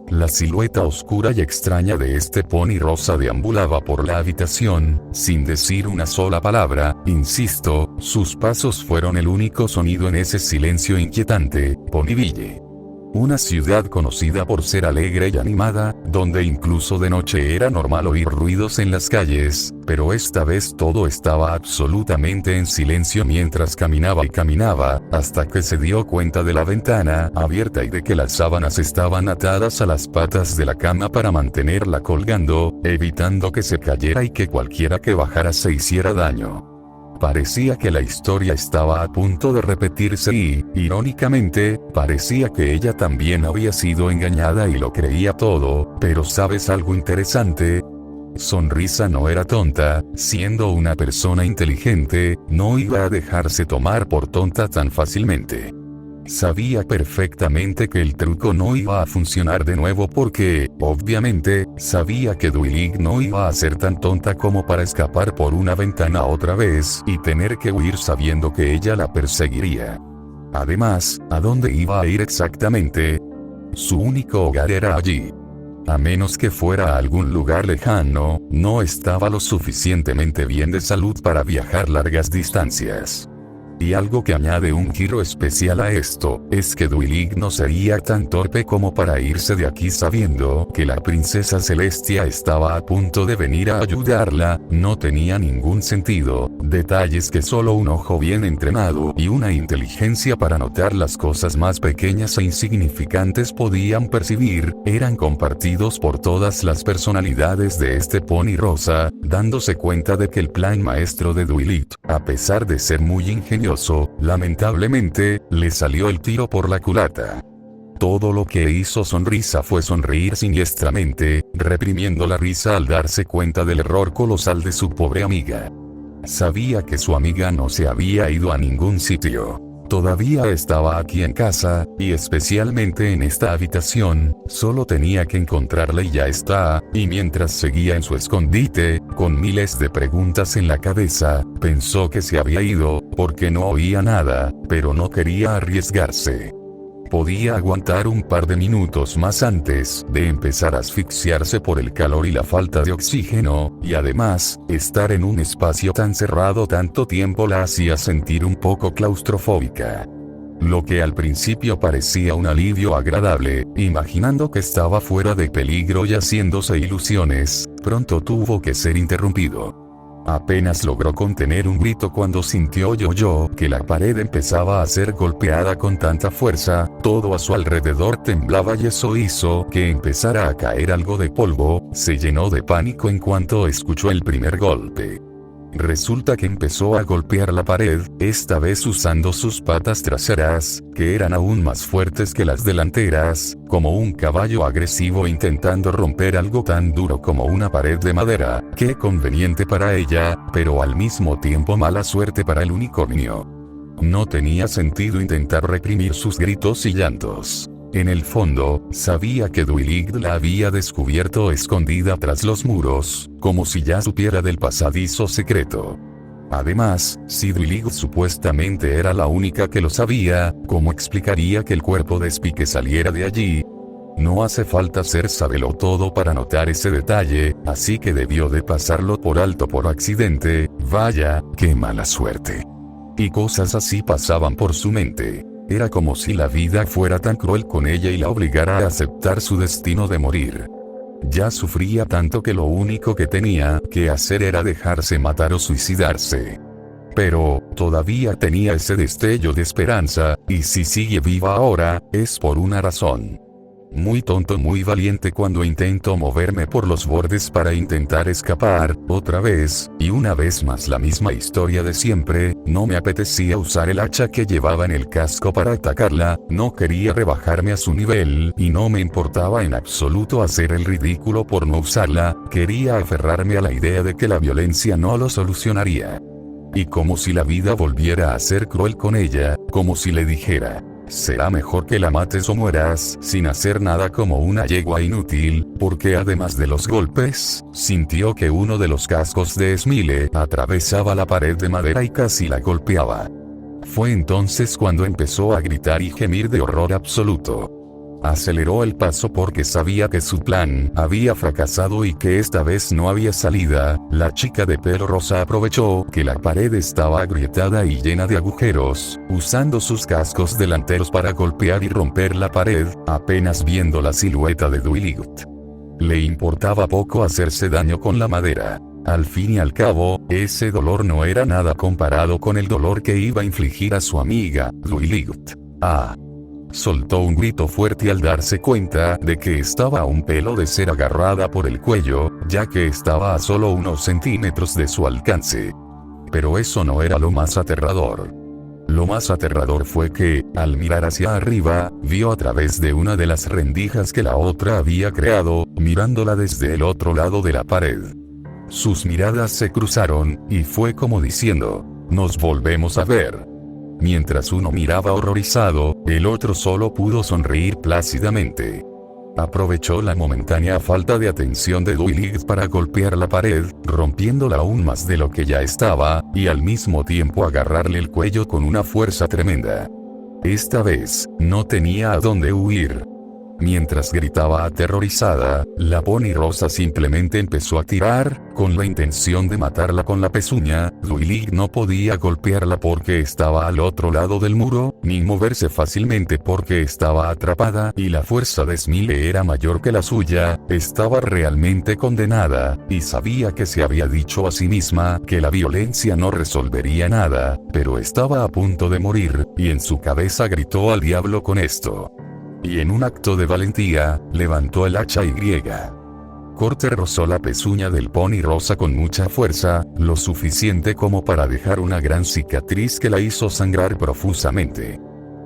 La silueta oscura y extraña de este pony rosa deambulaba por la habitación, sin decir una sola palabra. Insisto, sus pasos fueron el único sonido en ese silencio inquietante. Ponyville. Una ciudad conocida por ser alegre y animada, donde incluso de noche era normal oír ruidos en las calles, pero esta vez todo estaba absolutamente en silencio mientras caminaba y caminaba, hasta que se dio cuenta de la ventana abierta y de que las sábanas estaban atadas a las patas de la cama para mantenerla colgando, evitando que se cayera y que cualquiera que bajara se hiciera daño. Parecía que la historia estaba a punto de repetirse y, irónicamente, parecía que ella también había sido engañada y lo creía todo. Pero ¿sabes algo interesante? Sonrisa no era tonta. Siendo una persona inteligente, no iba a dejarse tomar por tonta tan fácilmente. Sabía perfectamente que el truco no iba a funcionar de nuevo porque, obviamente, sabía que Duilig no iba a ser tan tonta como para escapar por una ventana otra vez y tener que huir sabiendo que ella la perseguiría. Además, ¿a dónde iba a ir exactamente? Su único hogar era allí. A menos que fuera a algún lugar lejano, no estaba lo suficientemente bien de salud para viajar largas distancias. Y algo que añade un giro especial a esto, es que Duilig no sería tan torpe como para irse de aquí sabiendo que la princesa Celestia estaba a punto de venir a ayudarla. No tenía ningún sentido, Detalles que solo un ojo bien entrenado y una inteligencia para notar las cosas más pequeñas e insignificantes podían percibir, eran compartidos por todas las personalidades de este pony rosa, dándose cuenta de que el plan maestro de Dwight, a pesar de ser muy ingenioso, lamentablemente, le salió el tiro por la culata. Todo lo que hizo Sonrisa fue sonreír siniestramente, reprimiendo la risa al darse cuenta del error colosal de su pobre amiga. Sabía que su amiga no se había ido a ningún sitio. Todavía estaba aquí en casa, y especialmente en esta habitación, solo tenía que encontrarla y ya está, y mientras seguía en su escondite, con miles de preguntas en la cabeza, pensó que se había ido, porque no oía nada, pero no quería arriesgarse. Podía aguantar un par de minutos más antes de empezar a asfixiarse por el calor y la falta de oxígeno, y además, estar en un espacio tan cerrado tanto tiempo la hacía sentir un poco claustrofóbica. Lo que al principio parecía un alivio agradable, imaginando que estaba fuera de peligro y haciéndose ilusiones, pronto tuvo que ser interrumpido. Apenas logró contener un grito cuando sintió que la pared empezaba a ser golpeada con tanta fuerza, todo a su alrededor temblaba y eso hizo que empezara a caer algo de polvo. Se llenó de pánico en cuanto escuchó el primer golpe. Resulta que empezó a golpear la pared, esta vez usando sus patas traseras, que eran aún más fuertes que las delanteras, como un caballo agresivo intentando romper algo tan duro como una pared de madera. Qué conveniente para ella, pero al mismo tiempo mala suerte para el unicornio. No tenía sentido intentar reprimir sus gritos y llantos. En el fondo, sabía que Dwight la había descubierto escondida tras los muros, como si ya supiera del pasadizo secreto. Además, si Dwight supuestamente era la única que lo sabía, ¿cómo explicaría que el cuerpo de Spike saliera de allí? No hace falta ser sabelotodo para notar ese detalle, así que debió de pasarlo por alto por accidente. Vaya, qué mala suerte. Y cosas así pasaban por su mente. Era como si la vida fuera tan cruel con ella y la obligara a aceptar su destino de morir. Ya sufría tanto que lo único que tenía que hacer era dejarse matar o suicidarse. Pero, todavía tenía ese destello de esperanza, y si sigue viva ahora, es por una razón. Muy tonto, muy valiente cuando intento moverme por los bordes para intentar escapar, otra vez, y una vez más la misma historia de siempre. No me apetecía usar el hacha que llevaba en el casco para atacarla, no quería rebajarme a su nivel, y no me importaba en absoluto hacer el ridículo por no usarla, quería aferrarme a la idea de que la violencia no lo solucionaría. Y como si la vida volviera a ser cruel con ella, como si le dijera: será mejor que la mates o mueras sin hacer nada como una yegua inútil, porque además de los golpes, sintió que uno de los cascos de Smile atravesaba la pared de madera y casi la golpeaba. Fue entonces cuando empezó a gritar y gemir de horror absoluto. Aceleró el paso porque sabía que su plan había fracasado y que esta vez no había salida. La chica de pelo rosa aprovechó que la pared estaba agrietada y llena de agujeros, usando sus cascos delanteros para golpear y romper la pared, apenas viendo la silueta de Dwight. Le importaba poco hacerse daño con la madera. Al fin y al cabo, ese dolor no era nada comparado con el dolor que iba a infligir a su amiga, Dwight. Soltó un grito fuerte al darse cuenta de que estaba a un pelo de ser agarrada por el cuello, ya que estaba a solo unos centímetros de su alcance. Pero eso no era lo más aterrador. Lo más aterrador fue que, al mirar hacia arriba, vio a través de una de las rendijas que la otra había creado, mirándola desde el otro lado de la pared. Sus miradas se cruzaron, y fue como diciendo: nos volvemos a ver. Mientras uno miraba horrorizado, el otro solo pudo sonreír plácidamente. Aprovechó la momentánea falta de atención de Dwight para golpear la pared, rompiéndola aún más de lo que ya estaba, y al mismo tiempo agarrarle el cuello con una fuerza tremenda. Esta vez, no tenía a dónde huir. Mientras gritaba aterrorizada, la pony rosa simplemente empezó a tirar, con la intención de matarla con la pezuña. Zwillig no podía golpearla porque estaba al otro lado del muro, ni moverse fácilmente porque estaba atrapada y la fuerza de Smile era mayor que la suya. Estaba realmente condenada, y sabía que se había dicho a sí misma que la violencia no resolvería nada, pero estaba a punto de morir, y en su cabeza gritó al diablo con esto. Y en un acto de valentía, levantó el hacha y Corte rozó la pezuña del pony rosa con mucha fuerza, lo suficiente como para dejar una gran cicatriz que la hizo sangrar profusamente.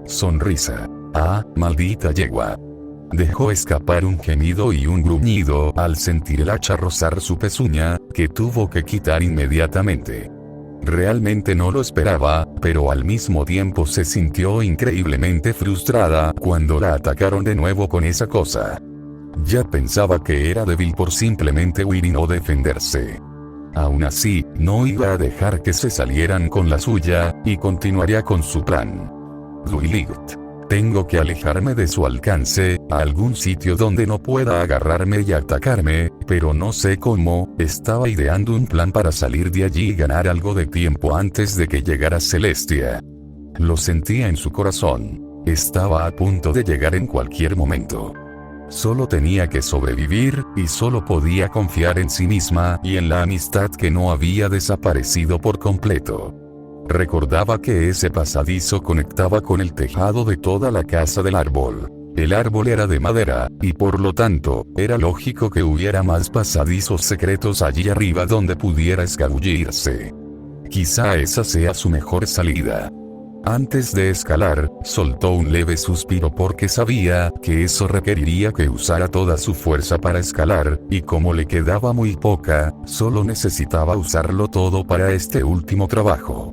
Sonrisa. Ah, maldita yegua. Dejó escapar un gemido y un gruñido al sentir el hacha rozar su pezuña, que tuvo que quitar inmediatamente. Realmente no lo esperaba, pero al mismo tiempo se sintió increíblemente frustrada cuando la atacaron de nuevo con esa cosa. Ya pensaba que era débil por simplemente huir y no defenderse. Aún así, no iba a dejar que se salieran con la suya, y continuaría con su plan. Zwillig. Tengo que alejarme de su alcance, a algún sitio donde no pueda agarrarme y atacarme, pero no sé cómo. Estaba ideando un plan para salir de allí y ganar algo de tiempo antes de que llegara Celestia. Lo sentía en su corazón. Estaba a punto de llegar en cualquier momento. Solo tenía que sobrevivir, y solo podía confiar en sí misma y en la amistad que no había desaparecido por completo. Recordaba que ese pasadizo conectaba con el tejado de toda la casa del árbol. El árbol era de madera, y por lo tanto, era lógico que hubiera más pasadizos secretos allí arriba donde pudiera escabullirse. Quizá esa sea su mejor salida. Antes de escalar, soltó un leve suspiro porque sabía que eso requeriría que usara toda su fuerza para escalar, y como le quedaba muy poca, solo necesitaba usarlo todo para este último trabajo.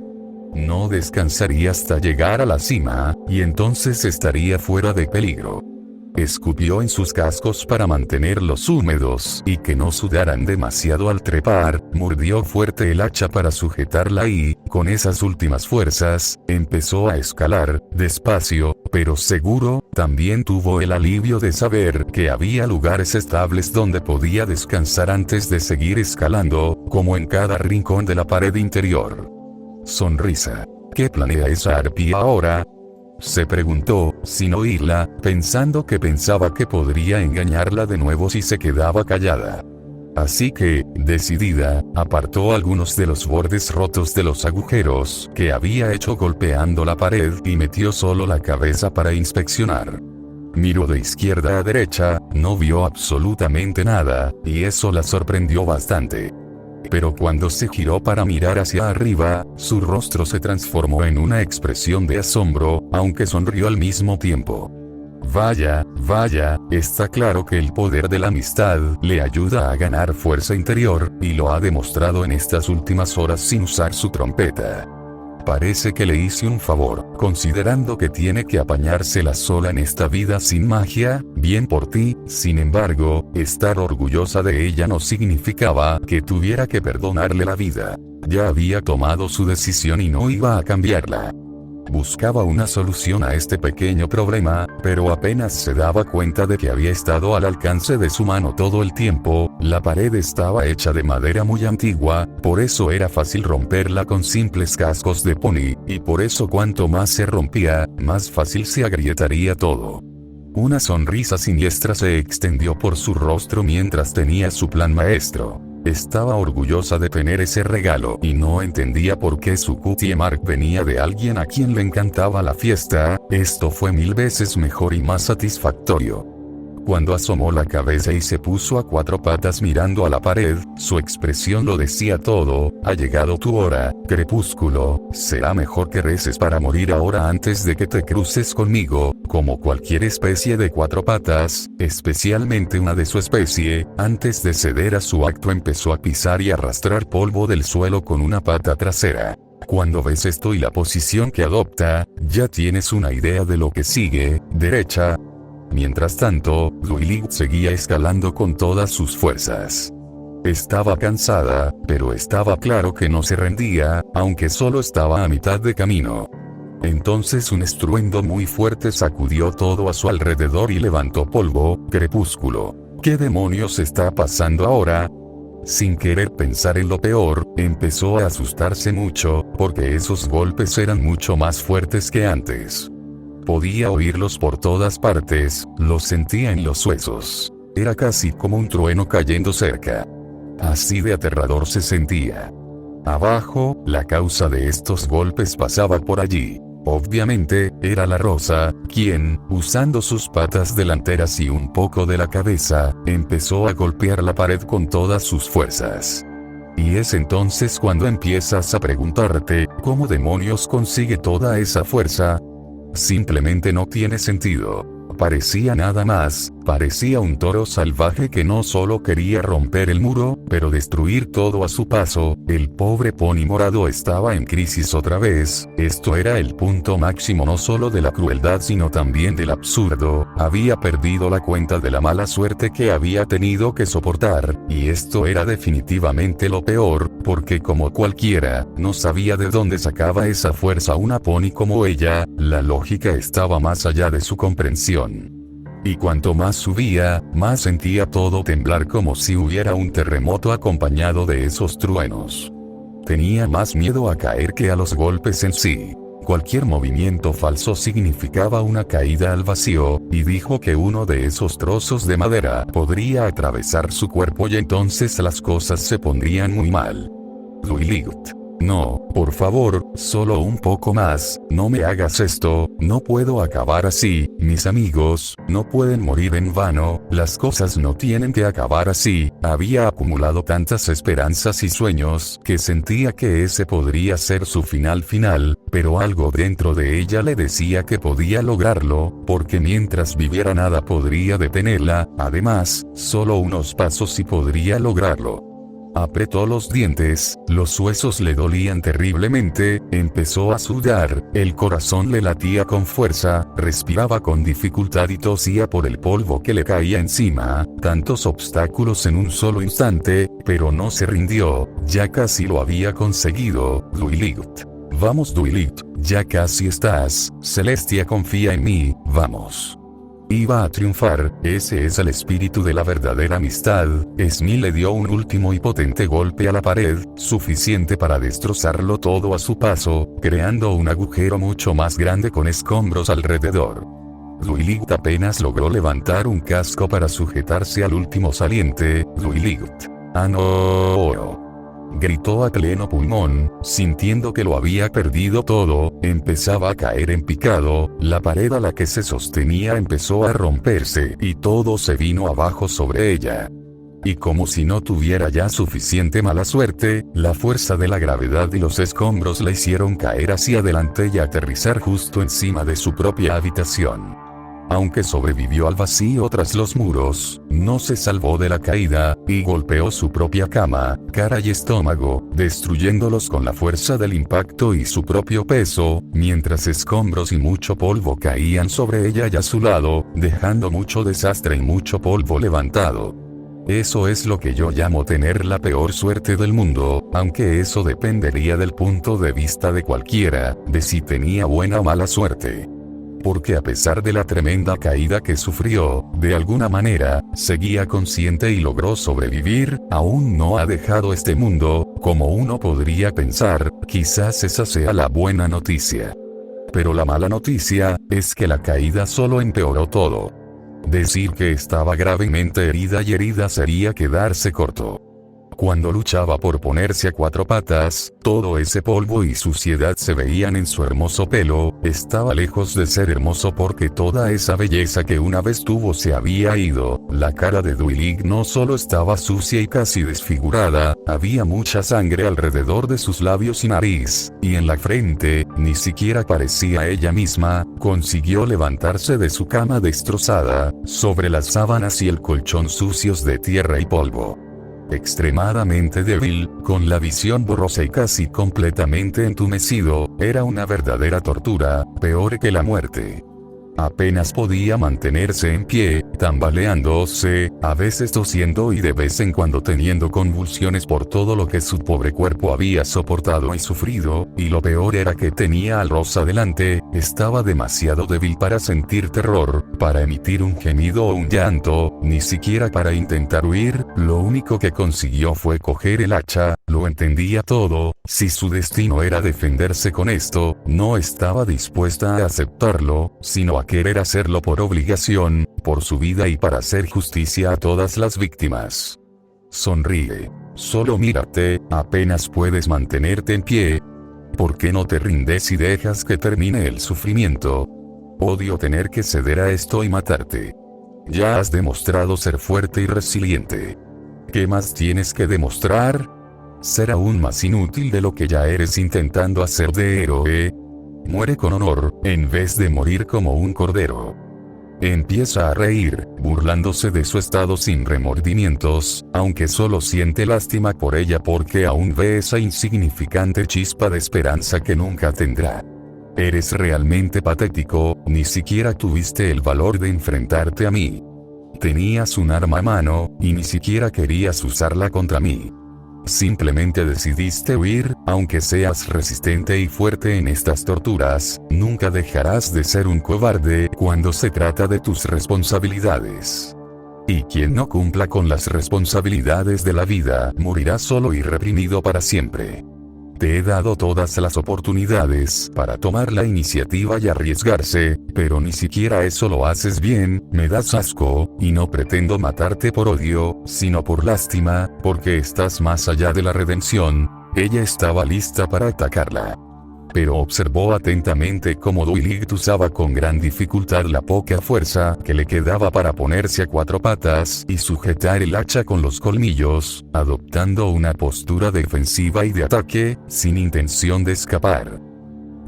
No descansaría hasta llegar a la cima, y entonces estaría fuera de peligro. Escupió en sus cascos para mantenerlos húmedos y que no sudaran demasiado al trepar, mordió fuerte el hacha para sujetarla y, con esas últimas fuerzas, empezó a escalar, despacio, pero seguro. También tuvo el alivio de saber que había lugares estables donde podía descansar antes de seguir escalando, como en cada rincón de la pared interior. Sonrisa. ¿Qué planea esa arpía ahora?, se preguntó, sin oírla, pensando que pensaba que podría engañarla de nuevo si se quedaba callada. Así que, decidida, apartó algunos de los bordes rotos de los agujeros que había hecho golpeando la pared y metió solo la cabeza para inspeccionar. Miró de izquierda a derecha, no vio absolutamente nada, y eso la sorprendió bastante. Pero cuando se giró para mirar hacia arriba, su rostro se transformó en una expresión de asombro, aunque sonrió al mismo tiempo. Vaya, está claro que el poder de la amistad le ayuda a ganar fuerza interior, y lo ha demostrado en estas últimas horas sin usar su trompeta. Parece que le hice un favor, considerando que tiene que apañársela sola en esta vida sin magia. Bien por ti. Sin embargo, estar orgullosa de ella no significaba que tuviera que perdonarle la vida. Ya había tomado su decisión y no iba a cambiarla. Buscaba una solución a este pequeño problema, pero apenas se daba cuenta de que había estado al alcance de su mano todo el tiempo. La pared estaba hecha de madera muy antigua, por eso era fácil romperla con simples cascos de pony, y por eso cuanto más se rompía, más fácil se agrietaría todo. Una sonrisa siniestra se extendió por su rostro mientras tenía su plan maestro. Estaba orgullosa de tener ese regalo y no entendía por qué su cutie mark venía de alguien a quien le encantaba la fiesta. Esto fue 1000 veces mejor y más satisfactorio. Cuando asomó la cabeza y se puso a 4 patas mirando a la pared, su expresión lo decía todo. Ha llegado tu hora, crepúsculo. Será mejor que reces para morir ahora antes de que te cruces conmigo. Como cualquier especie de 4 patas, especialmente una de su especie, antes de ceder a su acto empezó a pisar y arrastrar polvo del suelo con una pata trasera. Cuando ves esto y la posición que adopta, ya tienes una idea de lo que sigue. Derecha. Mientras tanto, Zwillig seguía escalando con todas sus fuerzas. Estaba cansada, pero estaba claro que no se rendía, aunque solo estaba a mitad de camino. Entonces un estruendo muy fuerte sacudió todo a su alrededor y levantó polvo. Crepúsculo. ¿Qué demonios está pasando ahora? Sin querer pensar en lo peor, empezó a asustarse mucho, porque esos golpes eran mucho más fuertes que antes. Podía oírlos por todas partes, los sentía en los huesos. Era casi como un trueno cayendo cerca. Así de aterrador se sentía. Abajo, la causa de estos golpes pasaba por allí. Obviamente, era la rosa, quien, usando sus patas delanteras y un poco de la cabeza, empezó a golpear la pared con todas sus fuerzas. Y es entonces cuando empiezas a preguntarte, ¿cómo demonios consigue toda esa fuerza? Simplemente no tiene sentido. Parecía nada más, parecía un toro salvaje que no solo quería romper el muro, pero destruir todo a su paso. El pobre pony morado estaba en crisis otra vez. Esto era el punto máximo no solo de la crueldad sino también del absurdo. Había perdido la cuenta de la mala suerte que había tenido que soportar, y esto era definitivamente lo peor, porque como cualquiera, no sabía de dónde sacaba esa fuerza una pony como ella. La lógica estaba más allá de su comprensión. Y cuanto más subía, más sentía todo temblar como si hubiera un terremoto acompañado de esos truenos. Tenía más miedo a caer que a los golpes en sí. Cualquier movimiento falso significaba una caída al vacío, y dijo que uno de esos trozos de madera podría atravesar su cuerpo y entonces las cosas se pondrían muy mal. Duiligt. No, por favor, solo un poco más, no me hagas esto, no puedo acabar así, mis amigos, no pueden morir en vano, las cosas no tienen que acabar así. Había acumulado tantas esperanzas y sueños que sentía que ese podría ser su final, pero algo dentro de ella le decía que podía lograrlo, porque mientras viviera nada podría detenerla. Además, solo unos pasos y podría lograrlo. Apretó los dientes, los huesos le dolían terriblemente, empezó a sudar, el corazón le latía con fuerza, respiraba con dificultad y tosía por el polvo que le caía encima. Tantos obstáculos en un solo instante, pero no se rindió, ya casi lo había conseguido. Duiligt. Vamos Duiligt, ya casi estás, Celestia confía en mí, vamos. Iba a triunfar, ese es el espíritu de la verdadera amistad. Smee le dio un último y potente golpe a la pared, suficiente para destrozarlo todo a su paso, creando un agujero mucho más grande con escombros alrededor. Duiligt apenas logró levantar un casco para sujetarse al último saliente. Duiligt. ¡Ah no! Gritó a pleno pulmón, sintiendo que lo había perdido todo. Empezaba a caer en picado, la pared a la que se sostenía empezó a romperse y todo se vino abajo sobre ella. Y como si no tuviera ya suficiente mala suerte, la fuerza de la gravedad y los escombros la hicieron caer hacia adelante y aterrizar justo encima de su propia habitación. Aunque sobrevivió al vacío tras los muros, no se salvó de la caída, y golpeó su propia cama, cara y estómago, destruyéndolos con la fuerza del impacto y su propio peso, mientras escombros y mucho polvo caían sobre ella y a su lado, dejando mucho desastre y mucho polvo levantado. Eso es lo que yo llamo tener la peor suerte del mundo, aunque eso dependería del punto de vista de cualquiera, de si tenía buena o mala suerte. Porque a pesar de la tremenda caída que sufrió, de alguna manera, seguía consciente y logró sobrevivir. Aún no ha dejado este mundo, como uno podría pensar. Quizás esa sea la buena noticia. Pero la mala noticia, es que la caída solo empeoró todo. Decir que estaba gravemente herida sería quedarse corto. Cuando luchaba por ponerse a cuatro patas, todo ese polvo y suciedad se veían en su hermoso pelo. Estaba lejos de ser hermoso porque toda esa belleza que una vez tuvo se había ido. La cara de Duiligt no solo estaba sucia y casi desfigurada, había mucha sangre alrededor de sus labios y nariz, y en la frente, ni siquiera parecía ella misma. Consiguió levantarse de su cama destrozada, sobre las sábanas y el colchón sucios de tierra y polvo. Extremadamente débil, con la visión borrosa y casi completamente entumecido, era una verdadera tortura, peor que la muerte. Apenas podía mantenerse en pie, tambaleándose, a veces tosiendo y de vez en cuando teniendo convulsiones por todo lo que su pobre cuerpo había soportado y sufrido, y lo peor era que tenía a Rosa delante, estaba demasiado débil para sentir terror, para emitir un gemido o un llanto, ni siquiera para intentar huir. Lo único que consiguió fue coger el hacha. Lo entendía todo, si su destino era defenderse con esto, no estaba dispuesta a aceptarlo, sino a querer hacerlo por obligación, por su vida y para hacer justicia a todas las víctimas. Sonríe. Solo mírate, apenas puedes mantenerte en pie. ¿Por qué no te rindes y dejas que termine el sufrimiento? Odio tener que ceder a esto y matarte. Ya has demostrado ser fuerte y resiliente. ¿Qué más tienes que demostrar? ¿Ser aún más inútil de lo que ya eres intentando hacer de héroe? Muere con honor, en vez de morir como un cordero. Empieza a reír, burlándose de su estado sin remordimientos, aunque solo siente lástima por ella porque aún ve esa insignificante chispa de esperanza que nunca tendrá. Eres realmente patético, ni siquiera tuviste el valor de enfrentarte a mí. Tenías un arma a mano, y ni siquiera querías usarla contra mí. Simplemente decidiste huir, aunque seas resistente y fuerte en estas torturas, nunca dejarás de ser un cobarde cuando se trata de tus responsabilidades. Y quien no cumpla con las responsabilidades de la vida morirá solo y reprimido para siempre. Te he dado todas las oportunidades para tomar la iniciativa y arriesgarse, pero ni siquiera eso lo haces bien. Me das asco, y no pretendo matarte por odio, sino por lástima, porque estás más allá de la redención. Ella estaba lista para atacarla. Pero observó atentamente cómo Dwight usaba con gran dificultad la poca fuerza que le quedaba para ponerse a cuatro patas y sujetar el hacha con los colmillos, adoptando una postura defensiva y de ataque, sin intención de escapar.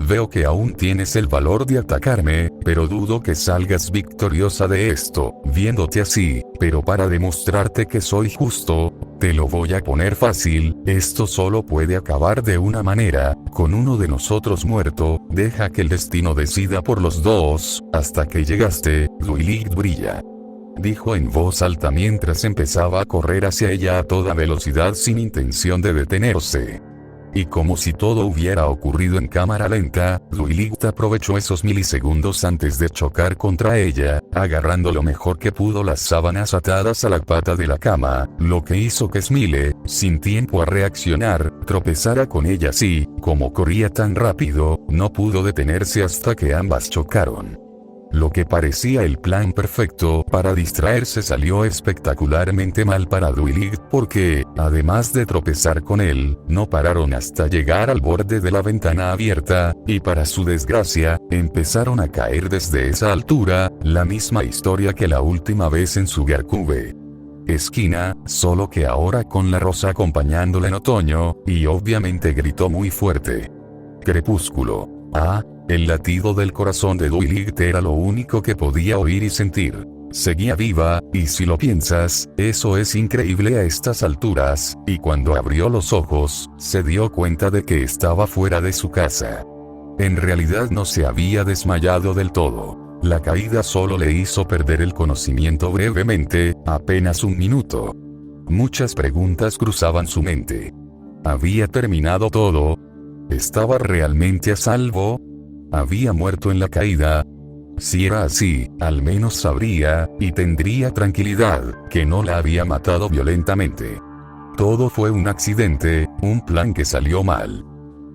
Veo que aún tienes el valor de atacarme, pero dudo que salgas victoriosa de esto, viéndote así, pero para demostrarte que soy justo, te lo voy a poner fácil. Esto solo puede acabar de una manera, con uno de nosotros muerto. Deja que el destino decida por los dos. Hasta que llegaste, Dwight brilla. Dijo en voz alta mientras empezaba a correr hacia ella a toda velocidad sin intención de detenerse. Y como si todo hubiera ocurrido en cámara lenta, Dwight aprovechó esos milisegundos antes de chocar contra ella, agarrando lo mejor que pudo las sábanas atadas a la pata de la cama, lo que hizo que Smile, sin tiempo a reaccionar, tropezara con ella así. Como corría tan rápido, no pudo detenerse hasta que ambas chocaron. Lo que parecía el plan perfecto para distraerse salió espectacularmente mal para Dwight porque, además de tropezar con él, no pararon hasta llegar al borde de la ventana abierta, y para su desgracia, empezaron a caer desde esa altura. La misma historia que la última vez en Sugar Cube. Esquina, solo que ahora con la Rosa acompañándola en otoño, y obviamente gritó muy fuerte. Crepúsculo. El latido del corazón de Dwight era lo único que podía oír y sentir. Seguía viva, y si lo piensas, eso es increíble a estas alturas, y cuando abrió los ojos, se dio cuenta de que estaba fuera de su casa. En realidad no se había desmayado del todo. La caída solo le hizo perder el conocimiento brevemente, apenas un minuto. Muchas preguntas cruzaban su mente. ¿Había terminado todo? ¿Estaba realmente a salvo? ¿Había muerto en la caída? Si era así, al menos sabría, y tendría tranquilidad, que no la había matado violentamente. Todo fue un accidente, un plan que salió mal.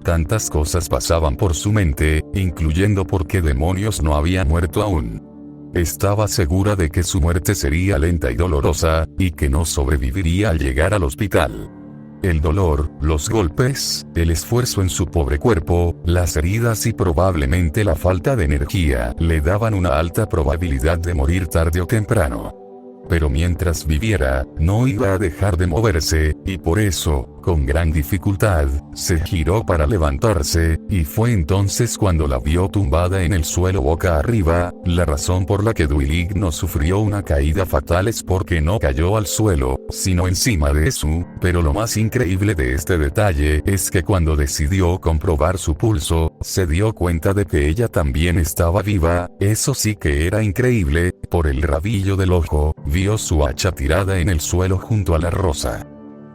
Tantas cosas pasaban por su mente, incluyendo por qué demonios no había muerto aún. Estaba segura de que su muerte sería lenta y dolorosa, y que no sobreviviría al llegar al hospital. El dolor, los golpes, el esfuerzo en su pobre cuerpo, las heridas y probablemente la falta de energía le daban una alta probabilidad de morir tarde o temprano. Pero mientras viviera, no iba a dejar de moverse, y por eso, con gran dificultad, se giró para levantarse, y fue entonces cuando la vio tumbada en el suelo boca arriba. La razón por la que Dwight no sufrió una caída fatal es porque no cayó al suelo, sino encima de eso, pero lo más increíble de este detalle es que cuando decidió comprobar su pulso, se dio cuenta de que ella también estaba viva. Eso sí que era increíble, por el rabillo del ojo, vio su hacha tirada en el suelo junto a la rosa.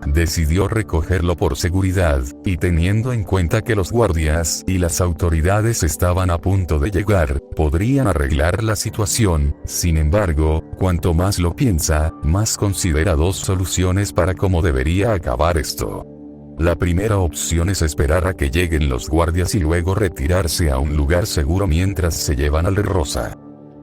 Decidió recogerlo por seguridad, y teniendo en cuenta que los guardias y las autoridades estaban a punto de llegar, podrían arreglar la situación. Sin embargo, cuanto más lo piensa, más considera dos soluciones para cómo debería acabar esto. La primera opción es esperar a que lleguen los guardias y luego retirarse a un lugar seguro mientras se llevan al rosa.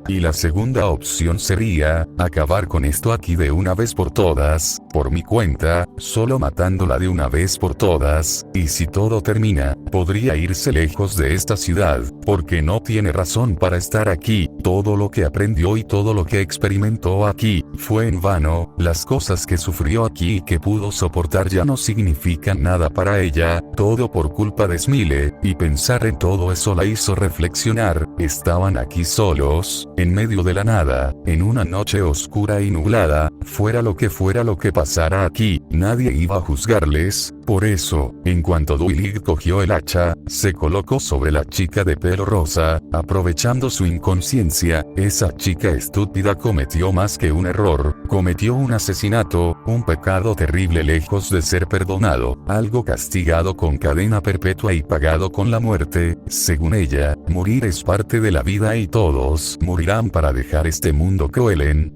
Y la segunda opción sería, acabar con esto aquí de una vez por todas, por mi cuenta, solo matándola de una vez por todas, y si todo termina, podría irse lejos de esta ciudad, porque no tiene razón para estar aquí, todo lo que aprendió y todo lo que experimentó aquí, fue en vano, las cosas que sufrió aquí y que pudo soportar ya no significan nada para ella, todo por culpa de Smile, y pensar en todo eso la hizo reflexionar, estaban aquí solos, en medio de la nada, en una noche oscura y nublada, fuera lo que pasara aquí, nadie iba a juzgarles, por eso, en cuanto Duilig cogió el hacha, se colocó sobre la chica de pelo rosa, aprovechando su inconsciencia, esa chica estúpida cometió más que un error, cometió un asesinato, un pecado terrible lejos de ser perdonado, algo castigado con cadena perpetua y pagado con la muerte, según ella, morir es parte de la vida y todos morirán para dejar este mundo cruel.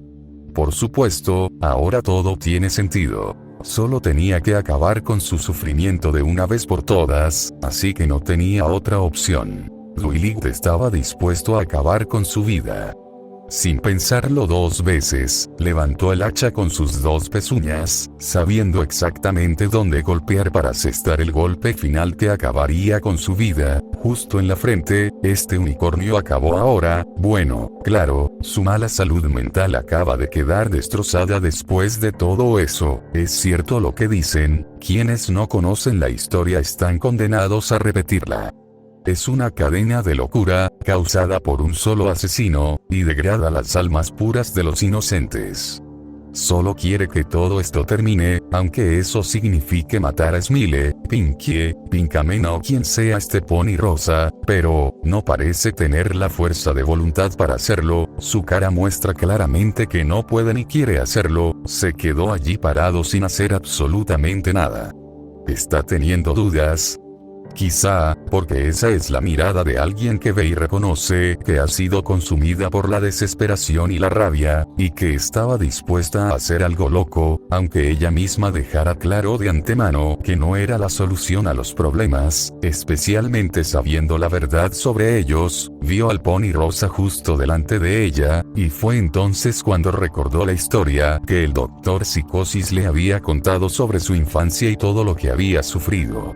Por supuesto, ahora todo tiene sentido. Solo tenía que acabar con su sufrimiento de una vez por todas, así que no tenía otra opción. Duilig estaba dispuesto a acabar con su vida. Sin pensarlo dos veces, levantó el hacha con sus dos pezuñas, sabiendo exactamente dónde golpear para asestar el golpe final que acabaría con su vida, justo en la frente. Este unicornio acabó ahora, bueno, claro, su mala salud mental acaba de quedar destrozada después de todo eso. Es cierto lo que dicen, quienes no conocen la historia están condenados a repetirla. Es una cadena de locura, causada por un solo asesino, y degrada las almas puras de los inocentes. Solo quiere que todo esto termine, aunque eso signifique matar a Smile, Pinkie, Pinkamena o quien sea este pony rosa, pero no parece tener la fuerza de voluntad para hacerlo, su cara muestra claramente que no puede ni quiere hacerlo, se quedó allí parado sin hacer absolutamente nada. ¿Está teniendo dudas? Quizá, porque esa es la mirada de alguien que ve y reconoce que ha sido consumida por la desesperación y la rabia, y que estaba dispuesta a hacer algo loco, aunque ella misma dejara claro de antemano que no era la solución a los problemas, especialmente sabiendo la verdad sobre ellos. Vio al pony rosa justo delante de ella, y fue entonces cuando recordó la historia que el Dr. Psicosis le había contado sobre su infancia y todo lo que había sufrido.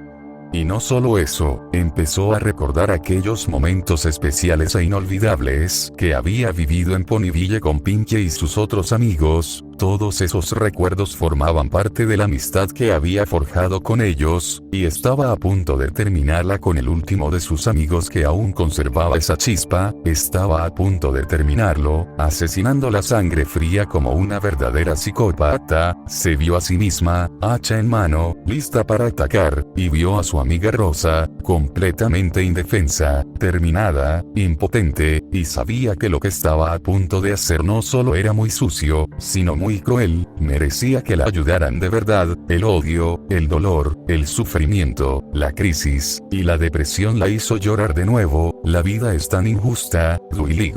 Y no solo eso, empezó a recordar aquellos momentos especiales e inolvidables que había vivido en Ponyville con Pinkie y sus otros amigos. Todos esos recuerdos formaban parte de la amistad que había forjado con ellos, y estaba a punto de terminarla con el último de sus amigos que aún conservaba esa chispa. Estaba a punto de terminarlo, asesinando la sangre fría como una verdadera psicópata. Se vio a sí misma, hacha en mano, lista para atacar, y vio a su amiga Rosa, completamente indefensa, terminada, impotente, y sabía que lo que estaba a punto de hacer no solo era muy sucio, sino muy cruel, merecía que la ayudaran de verdad. El odio, el dolor, el sufrimiento, la crisis, y la depresión la hizo llorar de nuevo. La vida es tan injusta, Duilig.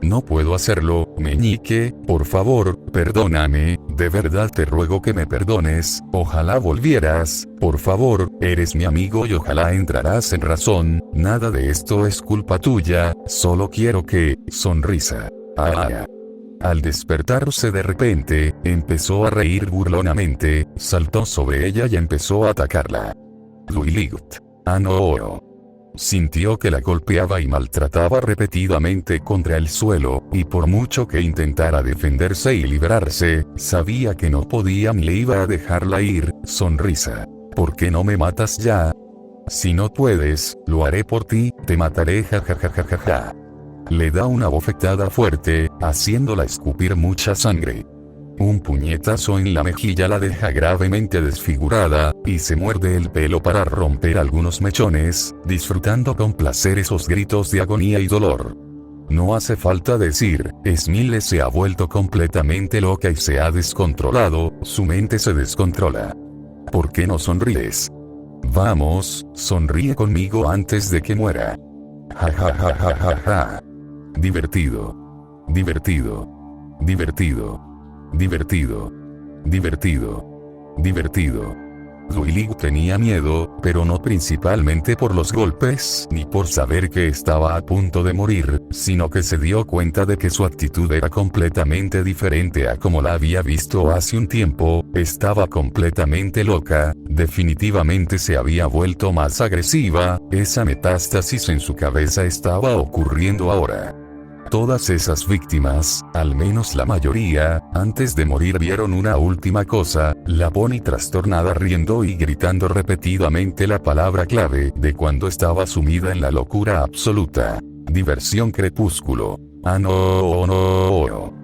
No puedo hacerlo, meñique, por favor, perdóname, de verdad te ruego que me perdones, ojalá volvieras, por favor, eres mi amigo y ojalá entrarás en razón, nada de esto es culpa tuya, solo quiero que, sonrisa. Al despertarse de repente, empezó a reír burlonamente, saltó sobre ella y empezó a atacarla. Duilig. No. Sintió que la golpeaba y maltrataba repetidamente contra el suelo, y por mucho que intentara defenderse y librarse, sabía que no podía ni iba a dejarla ir. Sonrisa. ¿Por qué no me matas ya? Si no puedes, lo haré por ti, te mataré jajajajaja. Le da una bofetada fuerte, haciéndola escupir mucha sangre. Un puñetazo en la mejilla la deja gravemente desfigurada, y se muerde el pelo para romper algunos mechones, disfrutando con placer esos gritos de agonía y dolor. No hace falta decir, Smile se ha vuelto completamente loca y se ha descontrolado, su mente se descontrola. ¿Por qué no sonríes? Vamos, sonríe conmigo antes de que muera. Ja ja ja ja ja ja. Divertido. Divertido. Divertido. Divertido. Divertido. Divertido. Duilig tenía miedo, pero no principalmente por los golpes, ni por saber que estaba a punto de morir, sino que se dio cuenta de que su actitud era completamente diferente a como la había visto hace un tiempo, estaba completamente loca, definitivamente se había vuelto más agresiva, esa metástasis en su cabeza estaba ocurriendo ahora. Todas esas víctimas, al menos la mayoría, antes de morir vieron una última cosa, la Pony trastornada riendo y gritando repetidamente la palabra clave de cuando estaba sumida en la locura absoluta. Diversión crepúsculo. Ah no, no.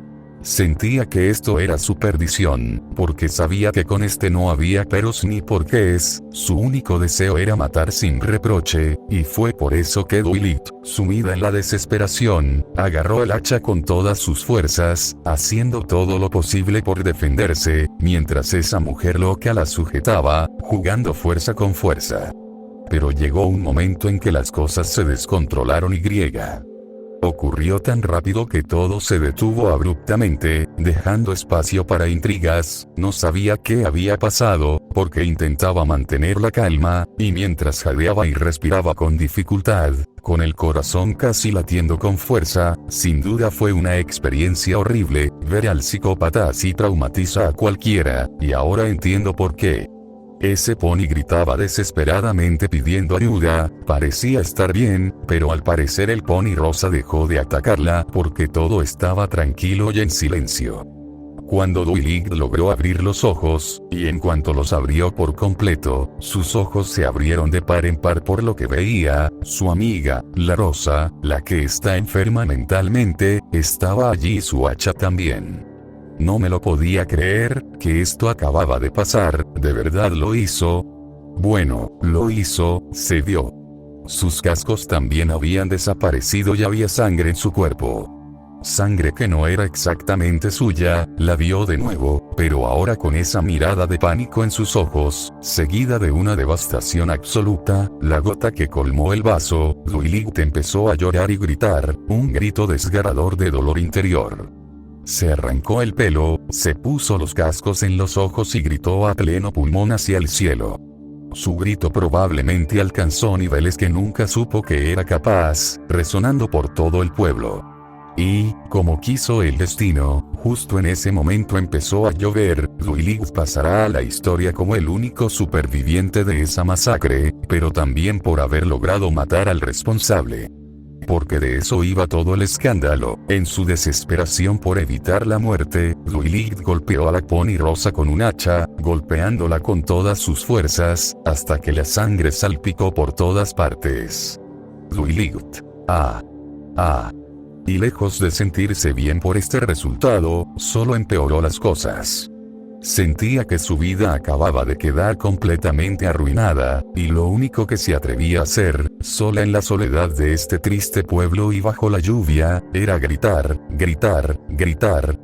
Sentía que esto era su perdición, porque sabía que con este no había peros ni porqués, su único deseo era matar sin reproche, y fue por eso que Duilig, sumida en la desesperación, agarró el hacha con todas sus fuerzas, haciendo todo lo posible por defenderse, mientras esa mujer loca la sujetaba, jugando fuerza con fuerza. Pero llegó un momento en que las cosas se descontrolaron y ocurrió tan rápido que todo se detuvo abruptamente, dejando espacio para intrigas. No sabía qué había pasado, porque intentaba mantener la calma, y mientras jadeaba y respiraba con dificultad, con el corazón casi latiendo con fuerza, sin duda fue una experiencia horrible. Ver al psicópata así traumatiza a cualquiera, y ahora entiendo por qué. Ese pony gritaba desesperadamente pidiendo ayuda, parecía estar bien, pero al parecer el pony rosa dejó de atacarla porque todo estaba tranquilo y en silencio. Cuando Duilig logró abrir los ojos, y en cuanto los abrió por completo, sus ojos se abrieron de par en par por lo que veía, su amiga, la rosa, la que está enferma mentalmente, estaba allí y su hacha también. No me lo podía creer, que esto acababa de pasar, ¿de verdad lo hizo? Bueno, lo hizo, se dio. Sus cascos también habían desaparecido y había sangre en su cuerpo. Sangre que no era exactamente suya, la vio de nuevo, pero ahora con esa mirada de pánico en sus ojos, seguida de una devastación absoluta, la gota que colmó el vaso. Duilig empezó a llorar y gritar, un grito desgarrador de dolor interior. Se arrancó el pelo, se puso los cascos en los ojos y gritó a pleno pulmón hacia el cielo. Su grito probablemente alcanzó niveles que nunca supo que era capaz, resonando por todo el pueblo. Y, como quiso el destino, justo en ese momento empezó a llover. Duilig pasará a la historia como el único superviviente de esa masacre, pero también por haber logrado matar al responsable. Porque de eso iba todo el escándalo. En su desesperación por evitar la muerte, Duilig golpeó a la pony rosa con un hacha, golpeándola con todas sus fuerzas, hasta que la sangre salpicó por todas partes. Duilig. Y lejos de sentirse bien por este resultado, solo empeoró las cosas. Sentía que su vida acababa de quedar completamente arruinada, y lo único que se atrevía a hacer, sola en la soledad de este triste pueblo y bajo la lluvia, era gritar, gritar, gritar,